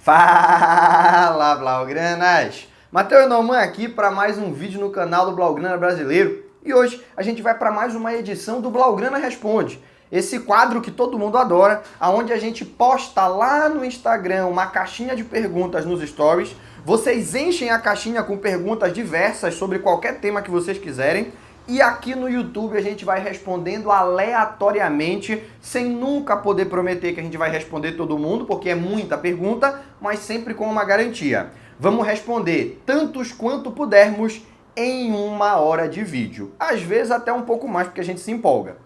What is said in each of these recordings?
Fala, Blaugranas! Matheus Norman aqui para mais um vídeo no canal do Blaugrana Brasileiro. E hoje a gente vai para mais uma edição do Blaugrana Responde. Esse quadro que todo mundo adora, onde a gente posta lá no Instagram uma caixinha de perguntas nos stories. Vocês enchem a caixinha com perguntas diversas sobre qualquer tema que vocês quiserem. E aqui no YouTube a gente vai respondendo aleatoriamente, sem nunca poder prometer que a gente vai responder todo mundo, porque é muita pergunta, mas sempre com uma garantia. Vamos responder tantos quanto pudermos em 1 hora de vídeo. Às vezes até um pouco mais, porque a gente se empolga.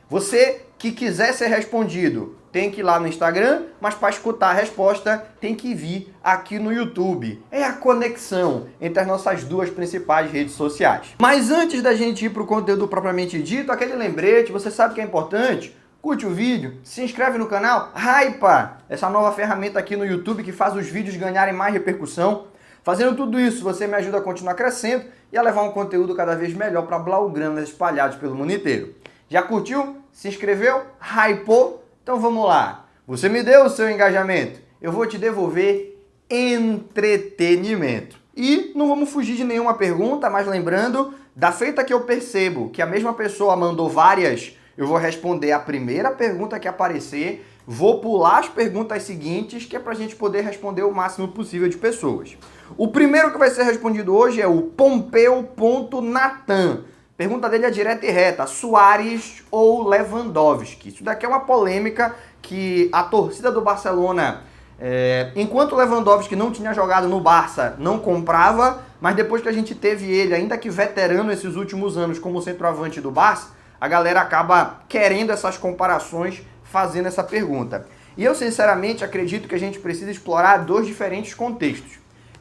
Você que quiser ser respondido, tem que ir lá no Instagram, mas para escutar a resposta tem que vir aqui no YouTube. É a conexão entre as nossas duas principais redes sociais. Mas antes da gente ir para o conteúdo propriamente dito, aquele lembrete, você sabe que é importante? Curte o vídeo, se inscreve no canal, Hypa, essa nova ferramenta aqui no YouTube que faz os vídeos ganharem mais repercussão. Fazendo tudo isso, você me ajuda a continuar crescendo e a levar um conteúdo cada vez melhor para blaugranas espalhados pelo mundo inteiro. Já curtiu? Se inscreveu? Hypou? Então vamos lá. Você me deu o seu engajamento, eu vou te devolver entretenimento. E não vamos fugir de nenhuma pergunta, mas lembrando, da feita que eu percebo que a mesma pessoa mandou várias, eu vou responder a primeira pergunta que aparecer, vou pular as perguntas seguintes, que é pra gente poder responder o máximo possível de pessoas. O primeiro que vai ser respondido hoje é o Pompeu.Natan. Pergunta dele é direta e reta, Suárez ou Lewandowski? Isso daqui é uma polêmica que a torcida do Barcelona, enquanto o Lewandowski não tinha jogado no Barça, não comprava, mas depois que a gente teve ele, ainda que veterano esses últimos anos como centroavante do Barça, a galera acaba querendo essas comparações, fazendo essa pergunta. E eu sinceramente acredito que a gente precisa explorar dois diferentes contextos.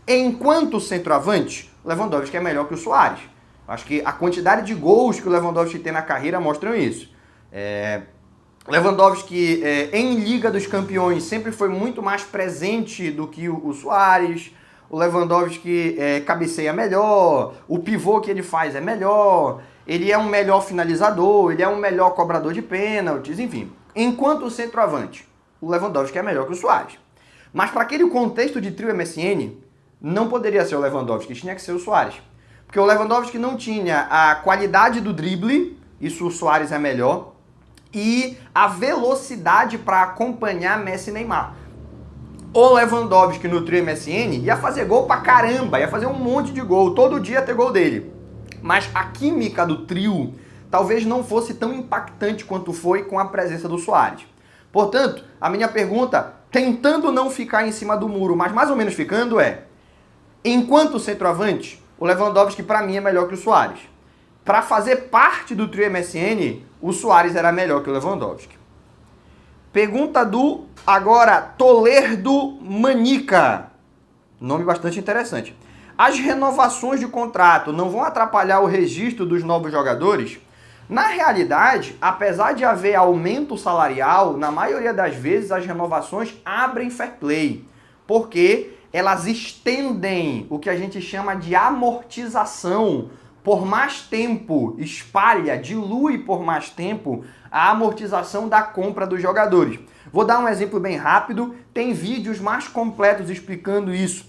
Enquanto centroavante, o Lewandowski é melhor que o Suárez. Acho que a quantidade de gols que o Lewandowski tem na carreira mostram isso. Lewandowski, em Liga dos Campeões, sempre foi muito mais presente do que o Suárez. O Lewandowski cabeceia melhor, o pivô que ele faz é melhor, ele é um melhor finalizador, ele é um melhor cobrador de pênaltis, enfim. Enquanto centroavante, o Lewandowski é melhor que o Suárez. Mas para aquele contexto de trio MSN, não poderia ser o Lewandowski, tinha que ser o Suárez. Porque o Lewandowski não tinha a qualidade do drible, isso o Suárez é melhor, e a velocidade para acompanhar Messi e Neymar. O Lewandowski no trio MSN ia fazer gol pra caramba, ia fazer um monte de gol, todo dia ia ter gol dele. Mas a química do trio talvez não fosse tão impactante quanto foi com a presença do Suárez. Portanto, a minha pergunta, tentando não ficar em cima do muro, mas mais ou menos ficando, enquanto centroavante, o Lewandowski para mim é melhor que o Suárez. Para fazer parte do trio MSN, o Suárez era melhor que o Lewandowski. Pergunta do, agora, Tolerdo Manica. Nome bastante interessante. As renovações de contrato não vão atrapalhar o registro dos novos jogadores? Na realidade, apesar de haver aumento salarial, na maioria das vezes as renovações abrem fair play. Porque elas estendem o que a gente chama de amortização por mais tempo, espalha, dilui por mais tempo a amortização da compra dos jogadores. Vou dar um exemplo bem rápido, tem vídeos mais completos explicando isso,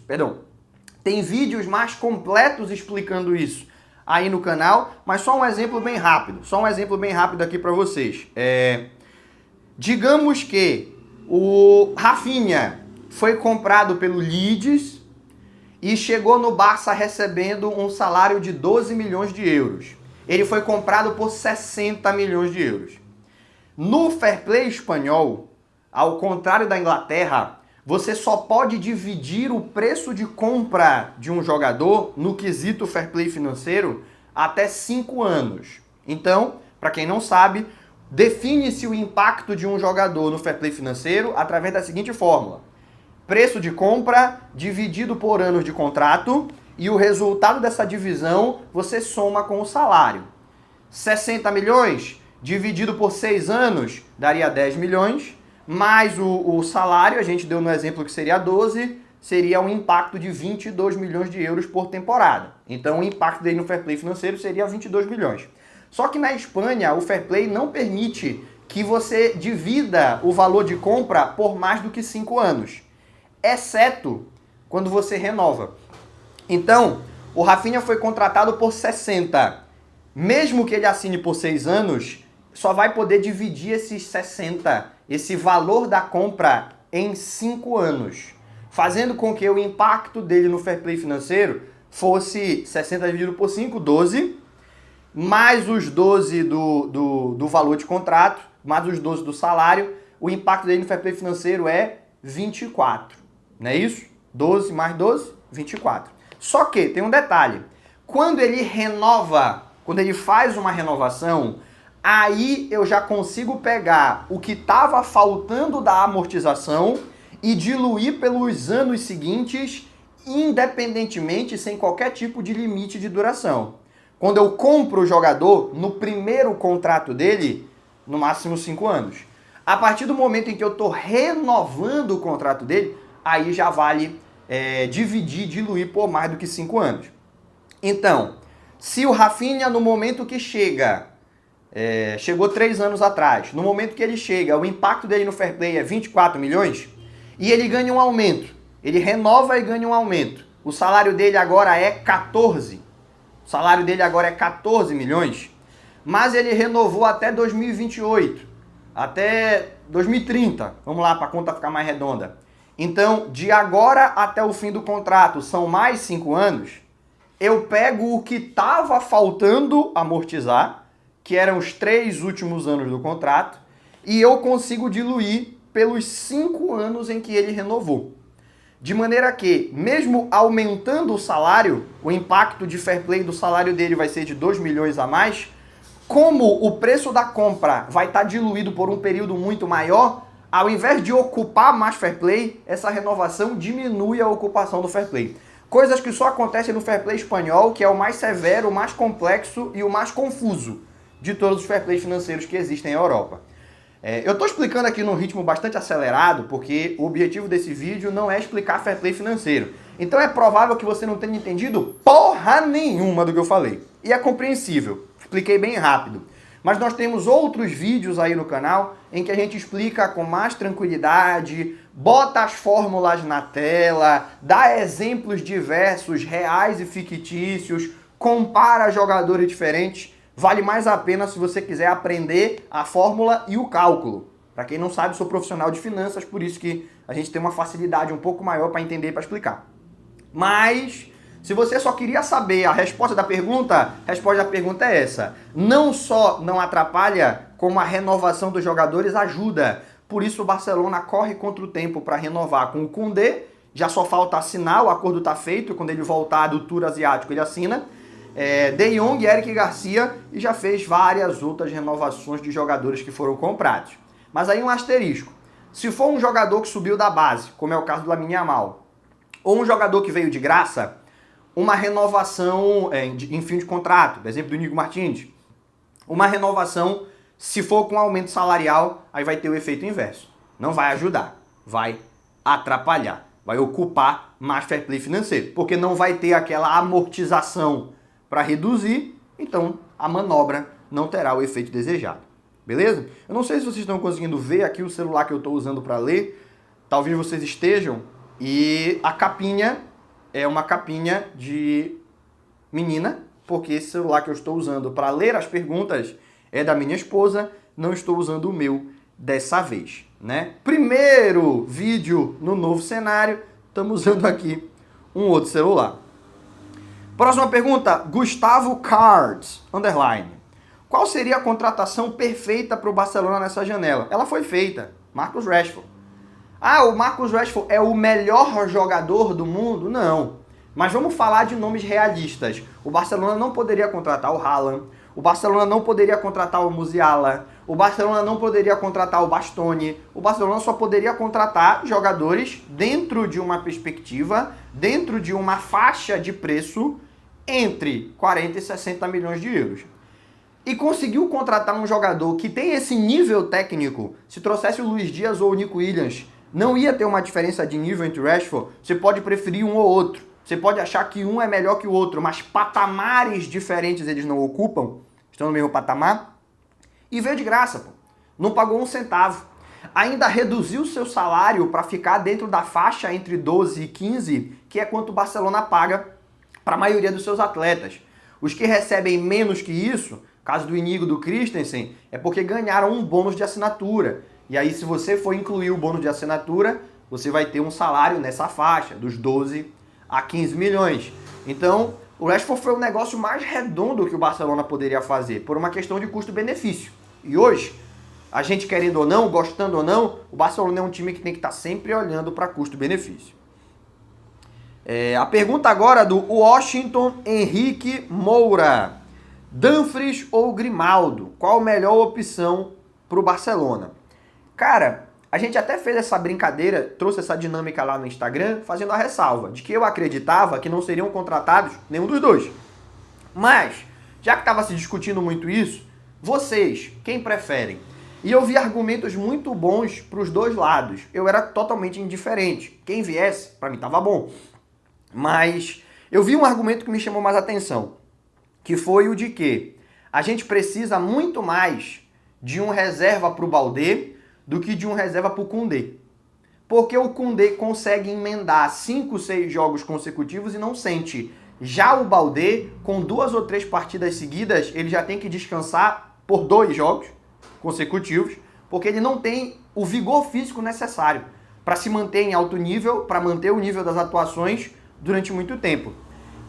tem vídeos mais completos explicando isso aí no canal, mas só um exemplo bem rápido, aqui para vocês. Digamos que o Rafinha foi comprado pelo Leeds e chegou no Barça recebendo um salário de 12 milhões de euros. Ele foi comprado por 60 milhões de euros. No fair play espanhol, ao contrário da Inglaterra, você só pode dividir o preço de compra de um jogador no quesito fair play financeiro até 5 anos. Então, para quem não sabe, define-se o impacto de um jogador no fair play financeiro através da seguinte fórmula: preço de compra dividido por anos de contrato, e o resultado dessa divisão você soma com o salário. 60 milhões dividido por 6 anos daria 10 milhões, mais o salário, a gente deu no exemplo que seria 12, seria um impacto de 22 milhões de euros por temporada. Então o impacto dele no fair play financeiro seria 22 milhões. Só que na Espanha o fair play não permite que você divida o valor de compra por mais do que 5 anos. exceto quando você renova. Então, o Rafinha foi contratado por 60. Mesmo que ele assine por 6 anos, só vai poder dividir esses 60, esse valor da compra, em 5 anos. Fazendo com que o impacto dele no fair play financeiro fosse 60 dividido por 5, 12, mais os 12 do valor de contrato, mais os 12 do salário, o impacto dele no fair play financeiro é 24. Não é isso? 12 mais 12, 24. Só que tem um detalhe. Quando ele renova, quando ele faz uma renovação, aí eu já consigo pegar o que estava faltando da amortização e diluir pelos anos seguintes, independentemente, sem qualquer tipo de limite de duração. Quando eu compro o jogador, no primeiro contrato dele, no máximo 5 anos. A partir do momento em que eu estou renovando o contrato dele, aí já vale diluir por mais do que 5 anos. Então, se o Rafinha, no momento que chegou 3 anos atrás, no momento que ele chega, o impacto dele no fair play é 24 milhões, e ele ganha um aumento, ele renova e ganha um aumento, o salário dele agora é 14, o salário dele agora é 14 milhões, mas ele renovou até 2028, até 2030, vamos lá para a conta ficar mais redonda. Então, de agora até o fim do contrato, são mais 5 anos, eu pego o que estava faltando amortizar, que eram os 3 últimos anos do contrato, e eu consigo diluir pelos 5 anos em que ele renovou. De maneira que, mesmo aumentando o salário, o impacto de fair play do salário dele vai ser de 2 milhões a mais, como o preço da compra vai estar diluído por um período muito maior, ao invés de ocupar mais fair play, essa renovação diminui a ocupação do fair play. Coisas que só acontecem no fair play espanhol, que é o mais severo, o mais complexo e o mais confuso de todos os fair plays financeiros que existem na Europa. Eu estou explicando aqui num ritmo bastante acelerado, porque o objetivo desse vídeo não é explicar fair play financeiro. Então é provável que você não tenha entendido porra nenhuma do que eu falei. E é compreensível, expliquei bem rápido. Mas nós temos outros vídeos aí no canal em que a gente explica com mais tranquilidade, bota as fórmulas na tela, dá exemplos diversos, reais e fictícios, compara jogadores diferentes. Vale mais a pena se você quiser aprender a fórmula e o cálculo. Para quem não sabe, sou profissional de finanças, por isso que a gente tem uma facilidade um pouco maior para entender e para explicar. Mas, se você só queria saber a resposta da pergunta, a resposta da pergunta é essa. Não só não atrapalha, como a renovação dos jogadores ajuda. Por isso o Barcelona corre contra o tempo para renovar com o Koundé. Já só falta assinar, o acordo está feito, quando ele voltar do Tour Asiático ele assina. De Jong, Eric Garcia, e já fez várias outras renovações de jogadores que foram comprados. Mas aí um asterisco. Se for um jogador que subiu da base, como é o caso do Lamine Yamal, ou um jogador que veio de graça, uma renovação em fim de contrato, por exemplo do Nico Martins, uma renovação, se for com aumento salarial, aí vai ter o efeito inverso. Não vai ajudar, vai atrapalhar, vai ocupar mais fair play financeiro, porque não vai ter aquela amortização para reduzir, então a manobra não terá o efeito desejado. Beleza? Eu não sei se vocês estão conseguindo ver aqui o celular que eu estou usando para ler, talvez vocês estejam, e a capinha é uma capinha de menina, porque esse celular que eu estou usando para ler as perguntas é da minha esposa, não estou usando o meu dessa vez, né? Primeiro vídeo no novo cenário, estamos usando aqui um outro celular. Próxima pergunta, Gustavo Cards, _. Qual seria a contratação perfeita para o Barcelona nessa janela? Ela foi feita, Marcus Rashford. Ah, o Marcus Rashford é o melhor jogador do mundo? Não. Mas vamos falar de nomes realistas. O Barcelona não poderia contratar o Haaland, o Barcelona não poderia contratar o Musiala, o Barcelona não poderia contratar o Bastoni, o Barcelona só poderia contratar jogadores dentro de uma perspectiva, dentro de uma faixa de preço entre 40 e 60 milhões de euros. E conseguiu contratar um jogador que tem esse nível técnico. Se trouxesse o Luis Dias ou o Nico Williams, não ia ter uma diferença de nível entre o Rashford. Você pode preferir um ou outro. Você pode achar que um é melhor que o outro, mas patamares diferentes eles não ocupam. Estão no mesmo patamar. E veio de graça, pô. Não pagou um centavo. ainda reduziu seu salário para ficar dentro da faixa entre 12 e 15, que é quanto o Barcelona paga para a maioria dos seus atletas. Os que recebem menos que isso, caso do Inigo, do Christensen, é porque ganharam um bônus de assinatura. E aí, se você for incluir o bônus de assinatura, você vai ter um salário nessa faixa, dos 12 a 15 milhões. Então, o Rashford foi o negócio mais redondo que o Barcelona poderia fazer, por uma questão de custo-benefício. E hoje, a gente querendo ou não, gostando ou não, o Barcelona é um time que tem que estar sempre olhando para custo-benefício. A pergunta agora do Washington Henrique Moura. Dumfries ou Grimaldo? Qual a melhor opção para o Barcelona? Cara, a gente até fez essa brincadeira, trouxe essa dinâmica lá no Instagram, fazendo a ressalva de que eu acreditava que não seriam contratados nenhum dos dois. Mas, já que estava se discutindo muito isso, vocês, quem preferem? E eu vi argumentos muito bons para os dois lados. Eu era totalmente indiferente. Quem viesse, para mim estava bom. Mas eu vi um argumento que me chamou mais atenção, que foi o de que a gente precisa muito mais de um reserva para o Baldé do que de um reserva para o Koundé. Porque o Koundé consegue emendar 5, 6 jogos consecutivos e não sente. Já o Baldé, com 2 ou 3 partidas seguidas, ele já tem que descansar por 2 jogos consecutivos, porque ele não tem o vigor físico necessário para se manter em alto nível, para manter o nível das atuações durante muito tempo.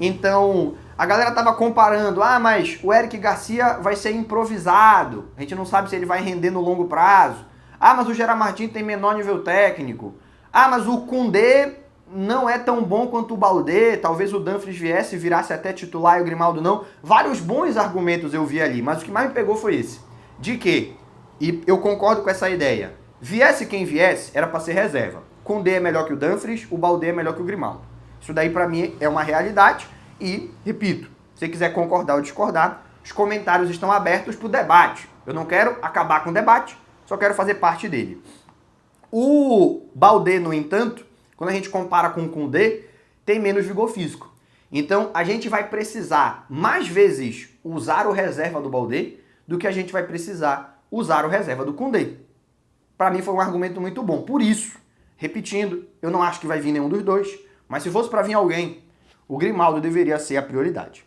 Então, a galera tava comparando, mas o Eric Garcia vai ser improvisado, a gente não sabe se ele vai render no longo prazo. Mas o Gerard Martin tem menor nível técnico. Mas o Koundé não é tão bom quanto o Baldé, talvez o Dumfries viesse e virasse até titular e o Grimaldo não. Vários bons argumentos eu vi ali, mas o que mais me pegou foi esse. De que, e eu concordo com essa ideia, viesse quem viesse, era para ser reserva. Koundé é melhor que o Dumfries, o Baldé é melhor que o Grimaldo. Isso daí para mim é uma realidade e, repito, se você quiser concordar ou discordar, os comentários estão abertos para o debate. Eu não quero acabar com o debate, só quero fazer parte dele. O Baldé, no entanto, quando a gente compara com o Koundé, tem menos vigor físico. Então, a gente vai precisar mais vezes usar o reserva do Baldé do que a gente vai precisar usar o reserva do Koundé. Para mim foi um argumento muito bom. Por isso, repetindo, eu não acho que vai vir nenhum dos dois, mas se fosse para vir alguém, o Grimaldo deveria ser a prioridade.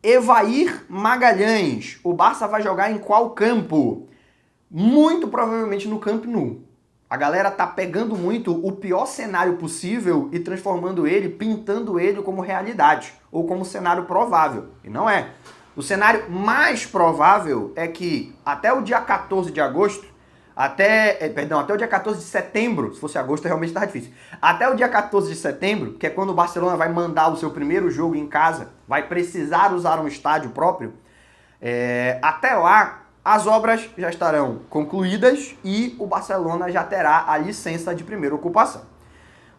Evair Magalhães, o Barça vai jogar em qual campo? Muito provavelmente no Camp Nou. A galera tá pegando muito o pior cenário possível e transformando ele, pintando ele como realidade, ou como cenário provável. E não é. O cenário mais provável é que até o dia 14 de agosto, até o dia 14 de setembro, se fosse agosto realmente tá difícil, até o dia 14 de setembro, que é quando o Barcelona vai mandar o seu primeiro jogo em casa, vai precisar usar um estádio próprio, até lá as obras já estarão concluídas e o Barcelona já terá a licença de primeira ocupação.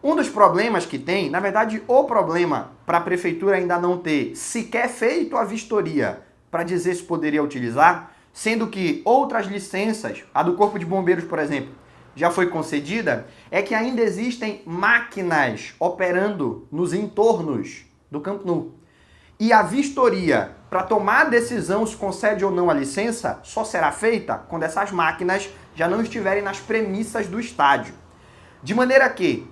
Um dos problemas que tem, na verdade, o problema para a prefeitura ainda não ter sequer feito a vistoria para dizer se poderia utilizar, sendo que outras licenças, a do Corpo de Bombeiros, por exemplo, já foi concedida, é que ainda existem máquinas operando nos entornos do Camp Nou. E a vistoria para tomar a decisão se concede ou não a licença só será feita quando essas máquinas já não estiverem nas premissas do estádio. De maneira que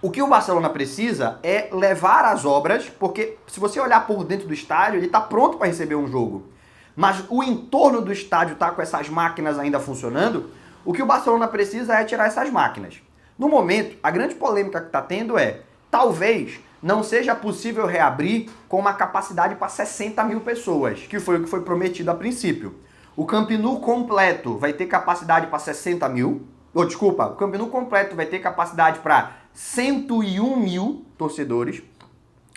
o que o Barcelona precisa é levar as obras, porque se você olhar por dentro do estádio, ele está pronto para receber um jogo. Mas o entorno do estádio está com essas máquinas ainda funcionando, o que o Barcelona precisa é tirar essas máquinas. No momento, a grande polêmica que está tendo é, talvez não seja possível reabrir com uma capacidade para 60 mil pessoas, que foi o que foi prometido a princípio. O Camp Nou completo vai ter capacidade para 60 mil, o Camp Nou completo vai ter capacidade para 101 mil torcedores,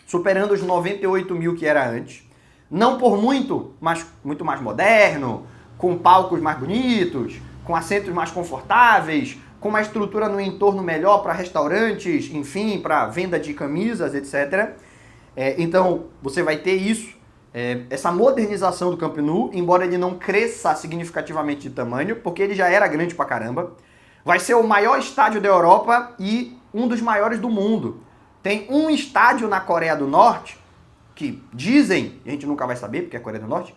superando os 98 mil que era antes. Não por muito, mas muito mais moderno, com palcos mais bonitos, com assentos mais confortáveis, com uma estrutura no entorno melhor para restaurantes, enfim, para venda de camisas, etc. Então, você vai ter isso, essa modernização do Camp Nou, embora ele não cresça significativamente de tamanho, porque ele já era grande pra caramba. Vai ser o maior estádio da Europa e um dos maiores do mundo. Tem um estádio na Coreia do Norte, que dizem, a gente nunca vai saber porque é a Coreia do Norte,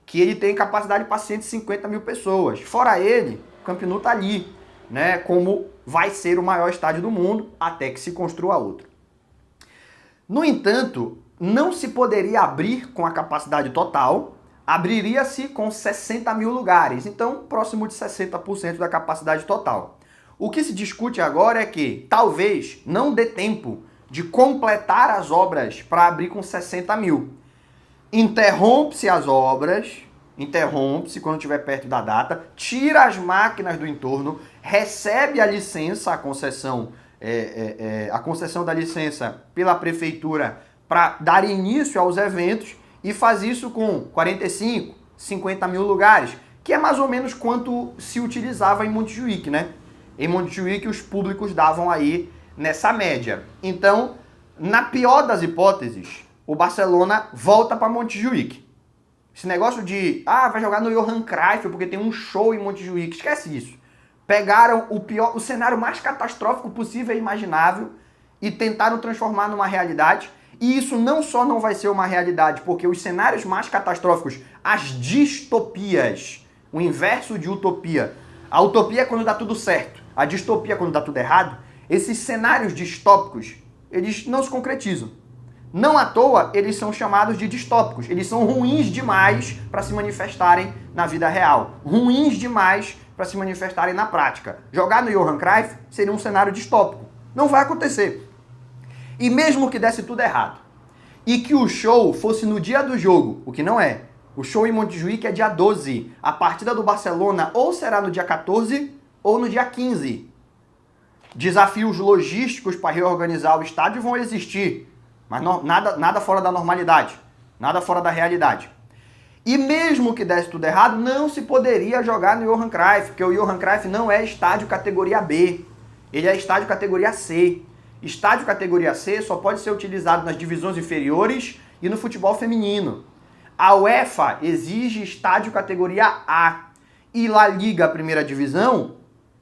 que ele tem capacidade para 150 mil pessoas. Fora ele, o Camp Nou tá ali, né, como vai ser o maior estádio do mundo até que se construa outro. No entanto, não se poderia abrir com a capacidade total, abriria-se com 60 mil lugares, então próximo de 60% da capacidade total. O que se discute agora é que talvez não dê tempo de completar as obras para abrir com 60 mil. Interrompe-se as obras, interrompe-se quando estiver perto da data, tira as máquinas do entorno, recebe a licença, a concessão da licença pela prefeitura para dar início aos eventos e faz isso com 45, 50 mil lugares, que é mais ou menos quanto se utilizava em Montjuïc, né? Em Montjuïc os públicos davam aí nessa média. Então, na pior das hipóteses, o Barcelona volta para Montjuïc. Esse negócio de, vai jogar no Johan Cruyff porque tem um show em Montjuïc, esquece isso. Pegaram o cenário mais catastrófico possível e imaginável e tentaram transformar numa realidade. E isso não só não vai ser uma realidade, porque os cenários mais catastróficos, as distopias, o inverso de utopia. A utopia é quando dá tudo certo, a distopia é quando dá tudo errado. Esses cenários distópicos, eles não se concretizam. Não à toa, eles são chamados de distópicos. Eles são ruins demais para se manifestarem na vida real. Ruins demais para se manifestarem na prática. Jogar no Johan Cruyff seria um cenário distópico. Não vai acontecer. E mesmo que desse tudo errado, e que o show fosse no dia do jogo, o que não é, o show em Montjuïc é dia 12, a partida do Barcelona ou será no dia 14 ou no dia 15. Desafios logísticos para reorganizar o estádio vão existir, mas nada fora da normalidade, nada fora da realidade. E mesmo que desse tudo errado, não se poderia jogar no Johan Cruyff, porque o Johan Cruyff não é estádio categoria B, ele é estádio categoria C. Estádio categoria C só pode ser utilizado nas divisões inferiores e no futebol feminino. A UEFA exige estádio categoria A e La Liga, primeira divisão,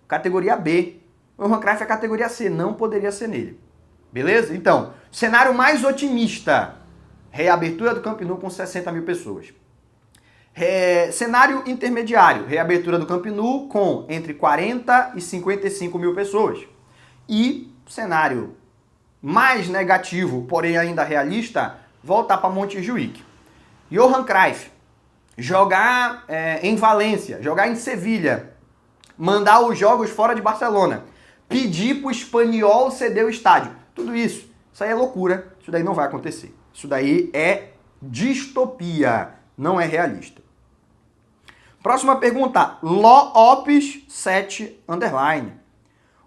categoria B. O Johan Cruyff é categoria C, não poderia ser nele. Beleza? Então, cenário mais otimista, reabertura do Camp Nou com 60 mil pessoas. Cenário intermediário, reabertura do Camp Nou com entre 40 e 55 mil pessoas. E cenário mais negativo, porém ainda realista, voltar para Montjuïc. Johan Cruyff, jogar em Valência, jogar em Sevilha, mandar os jogos fora de Barcelona, pedir para o Espanhol ceder o estádio. Tudo isso aí é loucura, isso daí não vai acontecer. Isso daí é distopia, não é realista. Próxima pergunta, Lopes 7 _.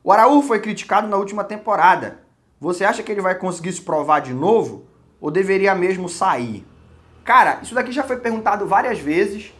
O Araújo foi criticado na última temporada. Você acha que ele vai conseguir se provar de novo? Ou deveria mesmo sair? Cara, isso daqui já foi perguntado várias vezes.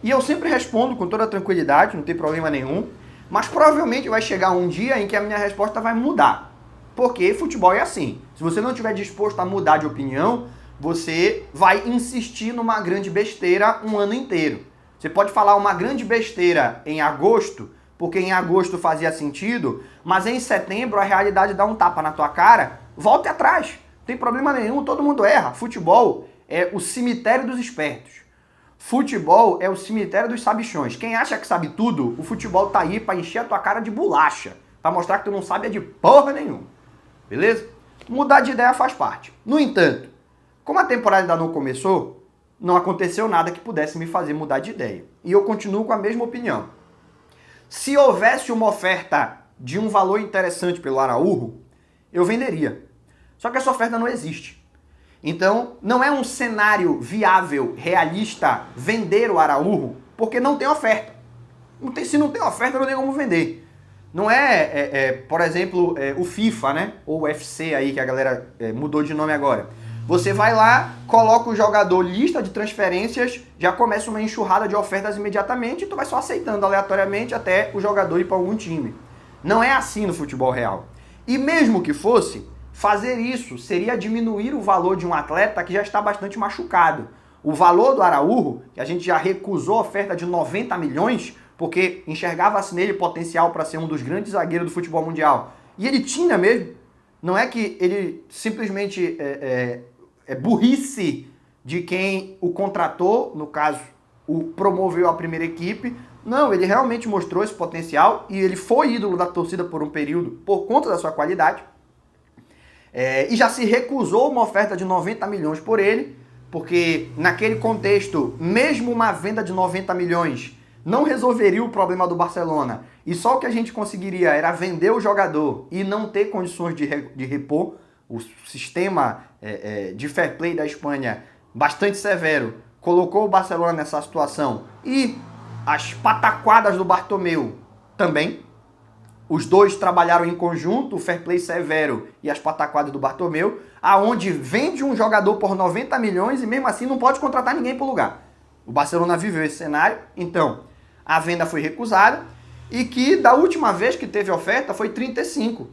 E eu sempre respondo com toda tranquilidade, não tem problema nenhum. Mas provavelmente vai chegar um dia em que a minha resposta vai mudar. Porque futebol é assim. Se você não estiver disposto a mudar de opinião, você vai insistir numa grande besteira um ano inteiro. Você pode falar uma grande besteira em agosto, porque em agosto fazia sentido, mas em setembro a realidade dá um tapa na tua cara, volte atrás. Não tem problema nenhum, todo mundo erra. Futebol é o cemitério dos espertos. Futebol é o cemitério dos sabichões. Quem acha que sabe tudo, o futebol tá aí pra encher a tua cara de bolacha, pra mostrar que tu não sabe de porra nenhuma. Beleza? Mudar de ideia faz parte. No entanto, como a temporada ainda não começou, não aconteceu nada que pudesse me fazer mudar de ideia. E eu continuo com a mesma opinião. Se houvesse uma oferta de um valor interessante pelo Araújo, eu venderia. Só que essa oferta não existe. Então, não é um cenário viável, realista, vender o Araújo, porque não tem oferta. Se não tem oferta, não tem como vender. Não por exemplo, o FIFA, né? Ou o UFC aí, que a galera mudou de nome agora. Você vai lá, coloca o jogador, lista de transferências, já começa uma enxurrada de ofertas imediatamente e tu vai só aceitando aleatoriamente até o jogador ir para algum time. Não é assim no futebol real. E mesmo que fosse, fazer isso seria diminuir o valor de um atleta que já está bastante machucado. O valor do Araújo, que a gente já recusou a oferta de 90 milhões, porque enxergava-se nele potencial para ser um dos grandes zagueiros do futebol mundial. E ele tinha mesmo. Não é que ele simplesmente burrice de quem o contratou, no caso, o promoveu à primeira equipe, Não, ele realmente mostrou esse potencial e ele foi ídolo da torcida por um período por conta da sua qualidade. E já se recusou uma oferta de 90 milhões por ele, porque naquele contexto, mesmo uma venda de 90 milhões não resolveria o problema do Barcelona, e só o que a gente conseguiria era vender o jogador e não ter condições de repor. O sistema de fair play da Espanha, bastante severo, colocou o Barcelona nessa situação, e as pataquadas do Bartomeu também. Os dois trabalharam em conjunto, o fair play severo e as pataquadas do Bartomeu, aonde vende um jogador por 90 milhões e mesmo assim não pode contratar ninguém pro lugar. O Barcelona viveu esse cenário, então a venda foi recusada, e que da última vez que teve oferta foi 35.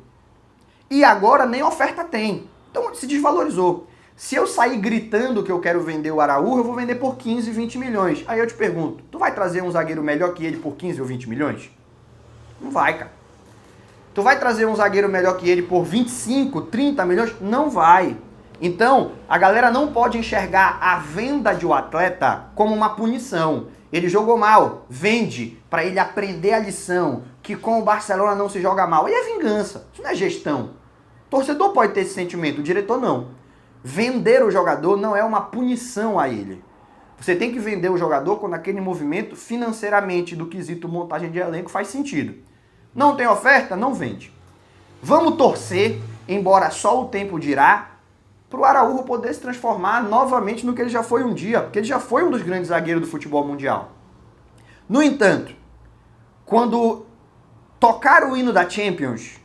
E agora nem oferta tem. Então se desvalorizou. Se eu sair gritando que eu quero vender o Araújo, eu vou vender por 15, 20 milhões. Aí eu te pergunto, tu vai trazer um zagueiro melhor que ele por 15 ou 20 milhões? Não vai, cara. Tu vai trazer um zagueiro melhor que ele por 25, 30 milhões? Não vai. Então, a galera não pode enxergar a venda de um atleta como uma punição. Ele jogou mal, vende para ele aprender a lição, que com o Barcelona não se joga mal. E é vingança, isso não é gestão. O torcedor pode ter esse sentimento, o diretor não. Vender o jogador não é uma punição a ele. Você tem que vender o jogador quando aquele movimento financeiramente do quesito montagem de elenco faz sentido. Não tem oferta? Não vende. Vamos torcer, embora só o tempo dirá, para o Araújo poder se transformar novamente no que ele já foi um dia, porque ele já foi um dos grandes zagueiros do futebol mundial. No entanto, quando tocar o hino da Champions,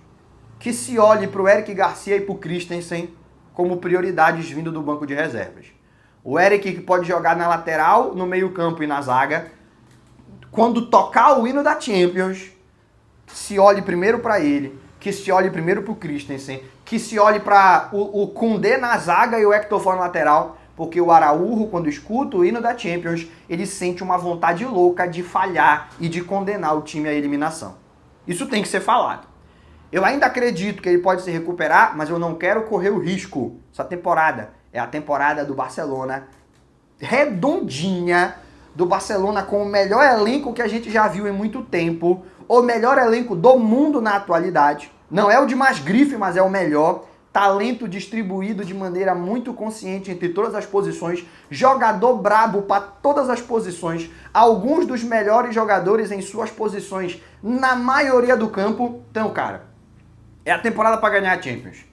que se olhe para o Eric Garcia e para o Christensen como prioridades vindo do banco de reservas. O Eric, que pode jogar na lateral, no meio-campo e na zaga, quando tocar o hino da Champions, se olhe primeiro para ele, que se olhe primeiro para o Christensen, que se olhe para o Koundé na zaga e o Hector na lateral, porque o Araújo, quando escuta o hino da Champions, ele sente uma vontade louca de falhar e de condenar o time à eliminação. Isso tem que ser falado. Eu ainda acredito que ele pode se recuperar, mas eu não quero correr o risco. Essa temporada é a temporada do Barcelona redondinha, do Barcelona com o melhor elenco que a gente já viu em muito tempo, o melhor elenco do mundo na atualidade. Não é o de mais grife, mas é o melhor. Talento distribuído de maneira muito consciente entre todas as posições. Jogador brabo para todas as posições. Alguns dos melhores jogadores em suas posições na maioria do campo. Então, cara, é a temporada para ganhar a Champions.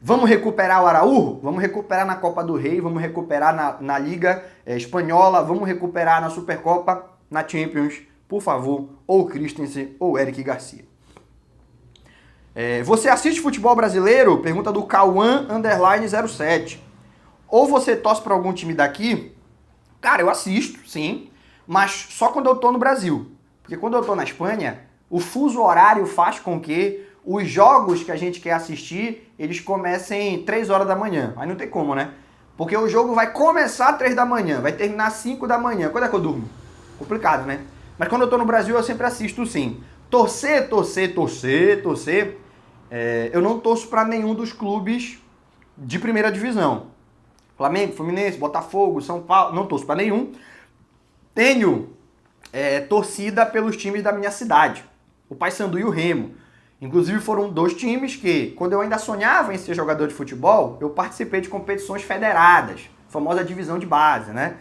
Vamos recuperar o Araújo? Vamos recuperar na Copa do Rei, vamos recuperar na Liga Espanhola, vamos recuperar na Supercopa, na Champions, por favor, ou Christensen ou Eric Garcia. Você assiste futebol brasileiro? Pergunta do Cauã_07. Ou você torce para algum time daqui? Cara, eu assisto, sim, mas só quando eu tô no Brasil. Porque quando eu tô na Espanha, o fuso horário faz com que os jogos que a gente quer assistir, eles comecem 3 horas da manhã. Aí não tem como, né? Porque o jogo vai começar 3 da manhã, vai terminar 5 da manhã. Quando é que eu durmo? Complicado, né? Mas quando eu tô no Brasil, eu sempre assisto, sim. Torcer. Eu não torço para nenhum dos clubes de primeira divisão. Flamengo, Fluminense, Botafogo, São Paulo, não torço para nenhum. Tenho torcida pelos times da minha cidade, o Paysandu e o Remo. Inclusive foram 2 times que, quando eu ainda sonhava em ser jogador de futebol, eu participei de competições federadas, famosa divisão de base, né?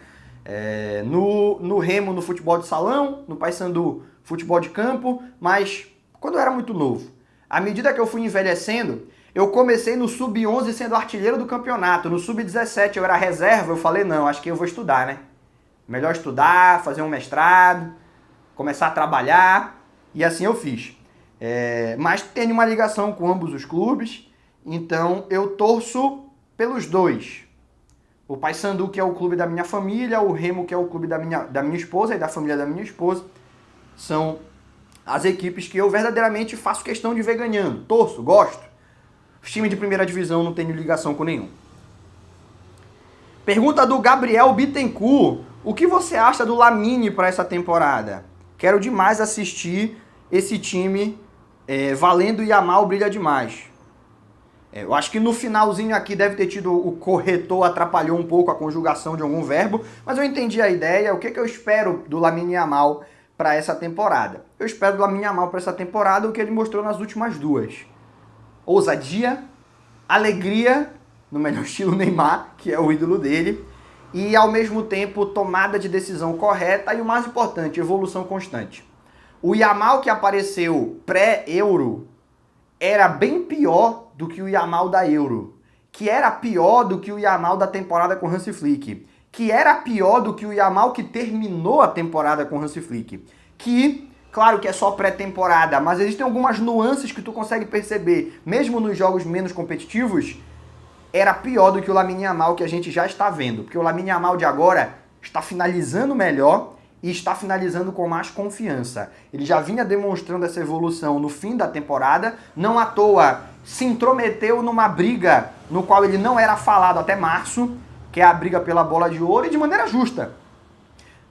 No Remo, no futebol de salão, no Paysandu, futebol de campo, mas quando eu era muito novo. À medida que eu fui envelhecendo, eu comecei no Sub-11 sendo artilheiro do campeonato. No Sub-17 eu era reserva, eu falei, não, acho que eu vou estudar, né? Melhor estudar, fazer um mestrado, começar a trabalhar, e assim eu fiz. Mas tenho uma ligação com ambos os clubes, então eu torço pelos 2. O Paysandu, que é o clube da minha família, o Remo, que é o clube da minha esposa e da família da minha esposa, são as equipes que eu verdadeiramente faço questão de ver ganhando. Torço, gosto. Os times de primeira divisão não tenho ligação com nenhum. Pergunta do Gabriel Bittencourt. O que você acha do Lamine para essa temporada? Quero demais assistir esse time. Valendo e Yamal brilha demais. Eu acho que no finalzinho aqui deve ter tido o corretor, atrapalhou um pouco a conjugação de algum verbo, mas eu entendi a ideia. O que eu espero do Lamine Yamal para essa temporada. Eu espero do Lamine Yamal para essa temporada o que ele mostrou nas últimas duas. Ousadia, alegria, no melhor estilo Neymar, que é o ídolo dele, e ao mesmo tempo tomada de decisão correta e o mais importante, evolução constante. O Yamal que apareceu pré-Euro era bem pior do que o Yamal da Euro, que era pior do que o Yamal da temporada com Hansi Flick, que era pior do que o Yamal que terminou a temporada com Hansi Flick, que, claro que é só pré-temporada, mas existem algumas nuances que tu consegue perceber, mesmo nos jogos menos competitivos, era pior do que o Lamine Yamal que a gente já está vendo, porque o Lamine Yamal de agora está finalizando melhor e está finalizando com mais confiança. Ele já vinha demonstrando essa evolução no fim da temporada, não à toa se intrometeu numa briga no qual ele não era falado até março, que é a briga pela bola de ouro, e de maneira justa.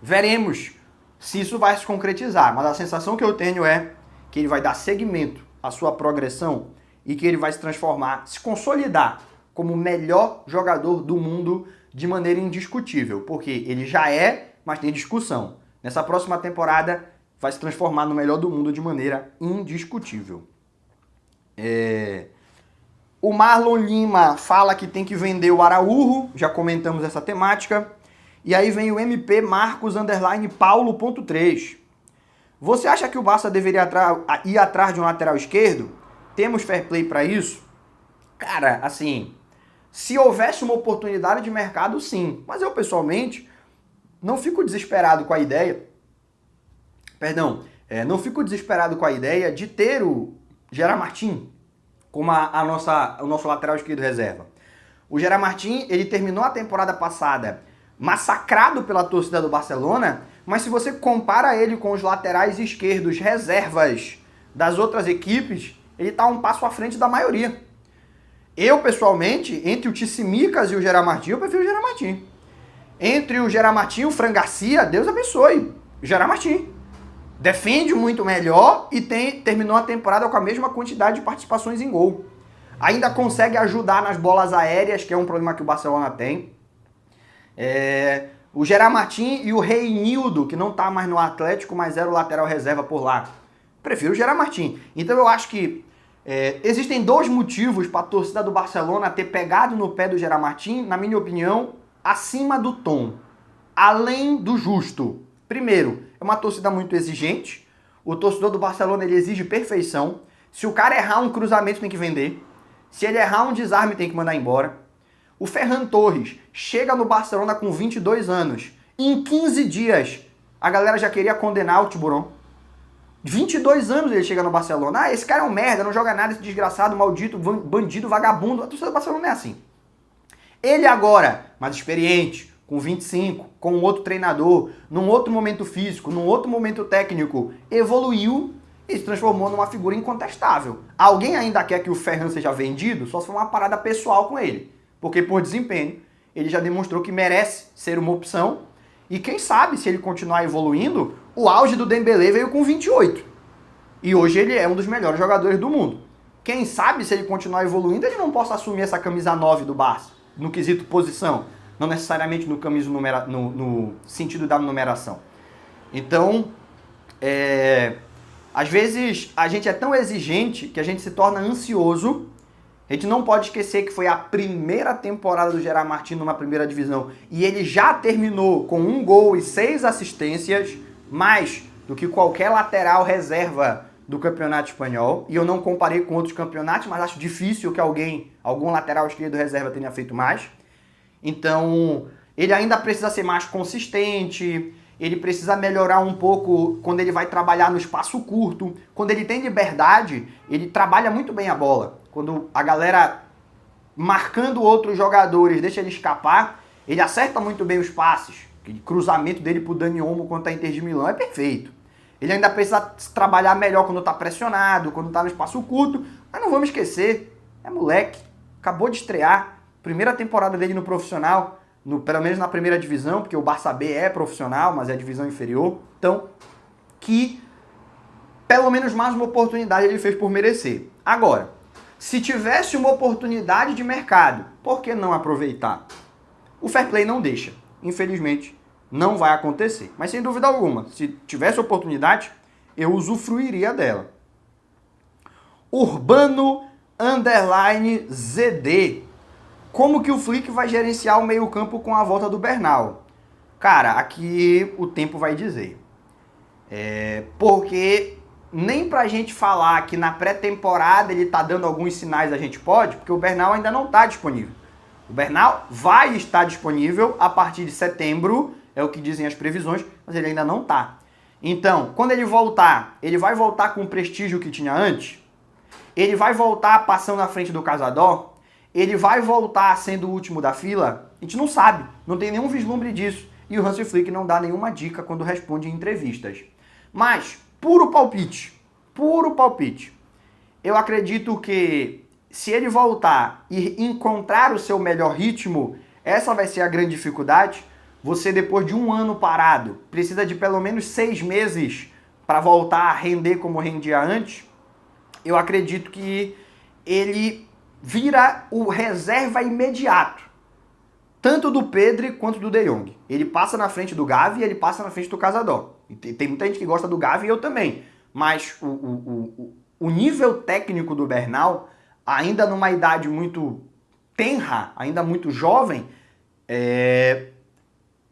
Veremos se isso vai se concretizar, mas a sensação que eu tenho é que ele vai dar seguimento à sua progressão e que ele vai se transformar, se consolidar como o melhor jogador do mundo de maneira indiscutível, porque ele já é, mas tem discussão. Nessa próxima temporada vai se transformar no melhor do mundo de maneira indiscutível. O Marlon Lima fala que tem que vender o Araújo, já comentamos essa temática. E aí vem o MP Marcos Paulo.3. Você acha que o Barça deveria ir atrás de um lateral esquerdo? Temos fair play para isso? Cara, assim, se houvesse uma oportunidade de mercado, sim. Mas eu, pessoalmente, não fico desesperado com a ideia... não fico desesperado com a ideia de ter o Gerard Martin como o nosso lateral esquerdo reserva. O Gerard Martin, ele terminou a temporada passada massacrado pela torcida do Barcelona, mas se você compara ele com os laterais esquerdos reservas das outras equipes, ele está um passo à frente da maioria. Eu, pessoalmente, entre o Tsimikas e o Gerard Martin, eu prefiro o Gerard Martin. Entre o Gerard Martin e o Fran Garcia, Deus abençoe, o Gerard Martin. Defende muito melhor e terminou a temporada com a mesma quantidade de participações em gol. Ainda consegue ajudar nas bolas aéreas, que é um problema que o Barcelona tem. O Gerard Martin e o Reinildo, que não está mais no Atlético, mas era o lateral reserva por lá. Prefiro o Gerard Martin. Então eu acho que existem dois motivos para a torcida do Barcelona ter pegado no pé do Gerard Martin, na minha opinião, acima do tom, além do justo. Primeiro, é uma torcida muito exigente. O torcedor do Barcelona, ele exige perfeição. Se o cara errar um cruzamento, tem que vender. Se ele errar um desarme, tem que mandar embora. O Ferran Torres chega no Barcelona com 22 anos. Em 15 dias, a galera já queria condenar o Tiburón. 22 anos ele chega no Barcelona. Ah, esse cara é um merda, não joga nada, esse desgraçado, maldito, bandido, vagabundo. A torcida do Barcelona não é assim. Ele agora, mais experiente, com 25, com um outro treinador, num outro momento físico, num outro momento técnico, evoluiu e se transformou numa figura incontestável. Alguém ainda quer que o Ferran seja vendido? Só se for uma parada pessoal com ele. Porque por desempenho, ele já demonstrou que merece ser uma opção. E quem sabe, se ele continuar evoluindo, o auge do Dembélé veio com 28. E hoje ele é um dos melhores jogadores do mundo. Quem sabe, se ele continuar evoluindo, ele não possa assumir essa camisa 9 do Barça, no quesito posição. Não necessariamente no sentido da numeração. Então, às vezes a gente é tão exigente que a gente se torna ansioso. A gente não pode esquecer que foi a primeira temporada do Gerard Martin numa primeira divisão e ele já terminou com 1 gol e 6 assistências, mais do que qualquer lateral reserva do campeonato espanhol. E eu não comparei com outros campeonatos, mas acho difícil que algum lateral esquerdo reserva tenha feito mais. Então, ele ainda precisa ser mais consistente, ele precisa melhorar um pouco quando ele vai trabalhar no espaço curto. Quando ele tem liberdade, ele trabalha muito bem a bola. Quando a galera marcando outros jogadores deixa ele escapar, ele acerta muito bem os passes. Aquele cruzamento dele pro Dani Olmo contra a Inter de Milão é perfeito. Ele ainda precisa trabalhar melhor quando tá pressionado, quando tá no espaço curto. Mas não vamos esquecer, é moleque, acabou de estrear. Primeira temporada dele no profissional, pelo menos na primeira divisão, porque o Barça B é profissional, mas é divisão inferior. Então, que pelo menos mais uma oportunidade ele fez por merecer. Agora, se tivesse uma oportunidade de mercado, por que não aproveitar? O fair play não deixa, infelizmente não vai acontecer. Mas sem dúvida alguma, se tivesse oportunidade, eu usufruiria dela. Urbano_ZD. Como que o Flick vai gerenciar o meio-campo com a volta do Bernal? Cara, aqui o tempo vai dizer. Porque nem pra gente falar que na pré-temporada ele tá dando alguns sinais a gente pode, porque o Bernal ainda não tá disponível. O Bernal vai estar disponível a partir de setembro, é o que dizem as previsões, mas ele ainda não tá. Então, quando ele voltar, ele vai voltar com o prestígio que tinha antes? Ele vai voltar passando na frente do Cazador? Ele vai voltar sendo o último da fila? A gente não sabe, não tem nenhum vislumbre disso. E o Hansi Flick não dá nenhuma dica quando responde em entrevistas. Mas, puro palpite, eu acredito que se ele voltar e encontrar o seu melhor ritmo, essa vai ser a grande dificuldade. Você, depois de um ano parado, precisa de pelo menos 6 meses para voltar a render como rendia antes. Eu acredito que ele vira o reserva imediato, tanto do Pedri quanto do De Jong. Ele passa na frente do Gavi e ele passa na frente do Cazador. Tem muita gente que gosta do Gavi e eu também. Mas o nível técnico do Bernal, ainda numa idade muito tenra, ainda muito jovem,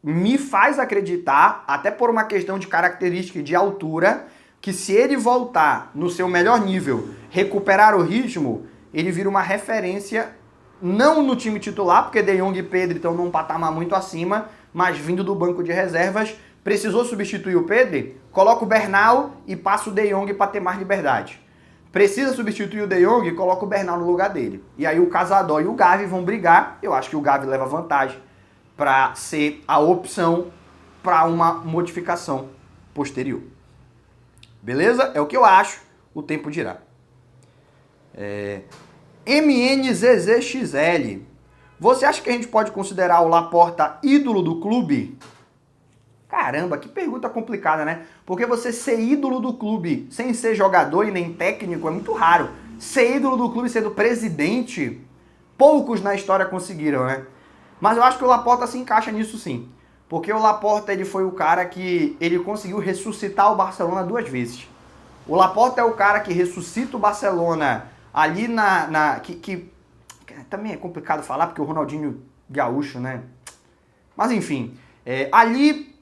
me faz acreditar, até por uma questão de característica e de altura, que se ele voltar no seu melhor nível, recuperar o ritmo, ele vira uma referência, não no time titular, porque De Jong e Pedri estão num patamar muito acima, mas vindo do banco de reservas, precisou substituir o Pedri, coloca o Bernal e passa o De Jong para ter mais liberdade. Precisa substituir o De Jong e coloca o Bernal no lugar dele. E aí o Cazador e o Gavi vão brigar, eu acho que o Gavi leva vantagem para ser a opção para uma modificação posterior. Beleza? É o que eu acho, o tempo dirá. MNZZXL. Você acha que a gente pode considerar o Laporta ídolo do clube? Caramba, que pergunta complicada, né? Porque você ser ídolo do clube sem ser jogador e nem técnico é muito raro. Ser ídolo do clube sendo presidente, poucos na história conseguiram, né? Mas eu acho que o Laporta se encaixa nisso sim. Porque o Laporta ele foi o cara que ele conseguiu ressuscitar o Barcelona 2 vezes. O Laporta é o cara que ressuscita o Barcelona ali que também é complicado falar porque o Ronaldinho Gaúcho, né? Mas enfim, ali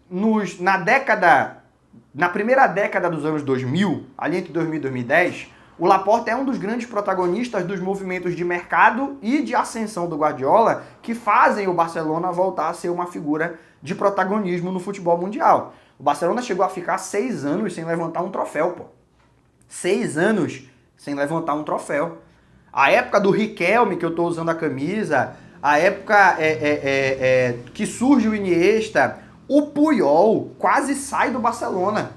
na primeira década dos anos 2000, ali entre 2000 e 2010, o Laporta é um dos grandes protagonistas dos movimentos de mercado e de ascensão do Guardiola que fazem o Barcelona voltar a ser uma figura de protagonismo no futebol mundial. O Barcelona chegou a ficar 6 anos sem levantar um troféu, pô. 6 anos sem levantar um troféu. A época do Riquelme, que eu tô usando a camisa, a época que surge o Iniesta, o Puyol quase sai do Barcelona,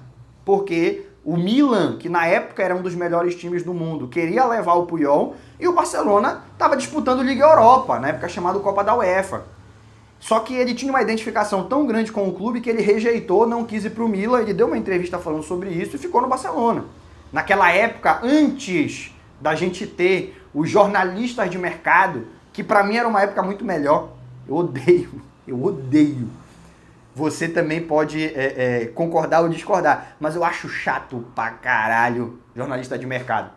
porque o Milan, que na época era um dos melhores times do mundo, queria levar o Puyol, e o Barcelona estava disputando Liga Europa, na época chamada Copa da UEFA. Só que ele tinha uma identificação tão grande com o clube que ele rejeitou, não quis ir para o Milan, ele deu uma entrevista falando sobre isso e ficou no Barcelona. Naquela época, antes da gente ter os jornalistas de mercado, que para mim era uma época muito melhor, eu odeio. Você também pode concordar ou discordar, mas eu acho chato pra caralho jornalista de mercado.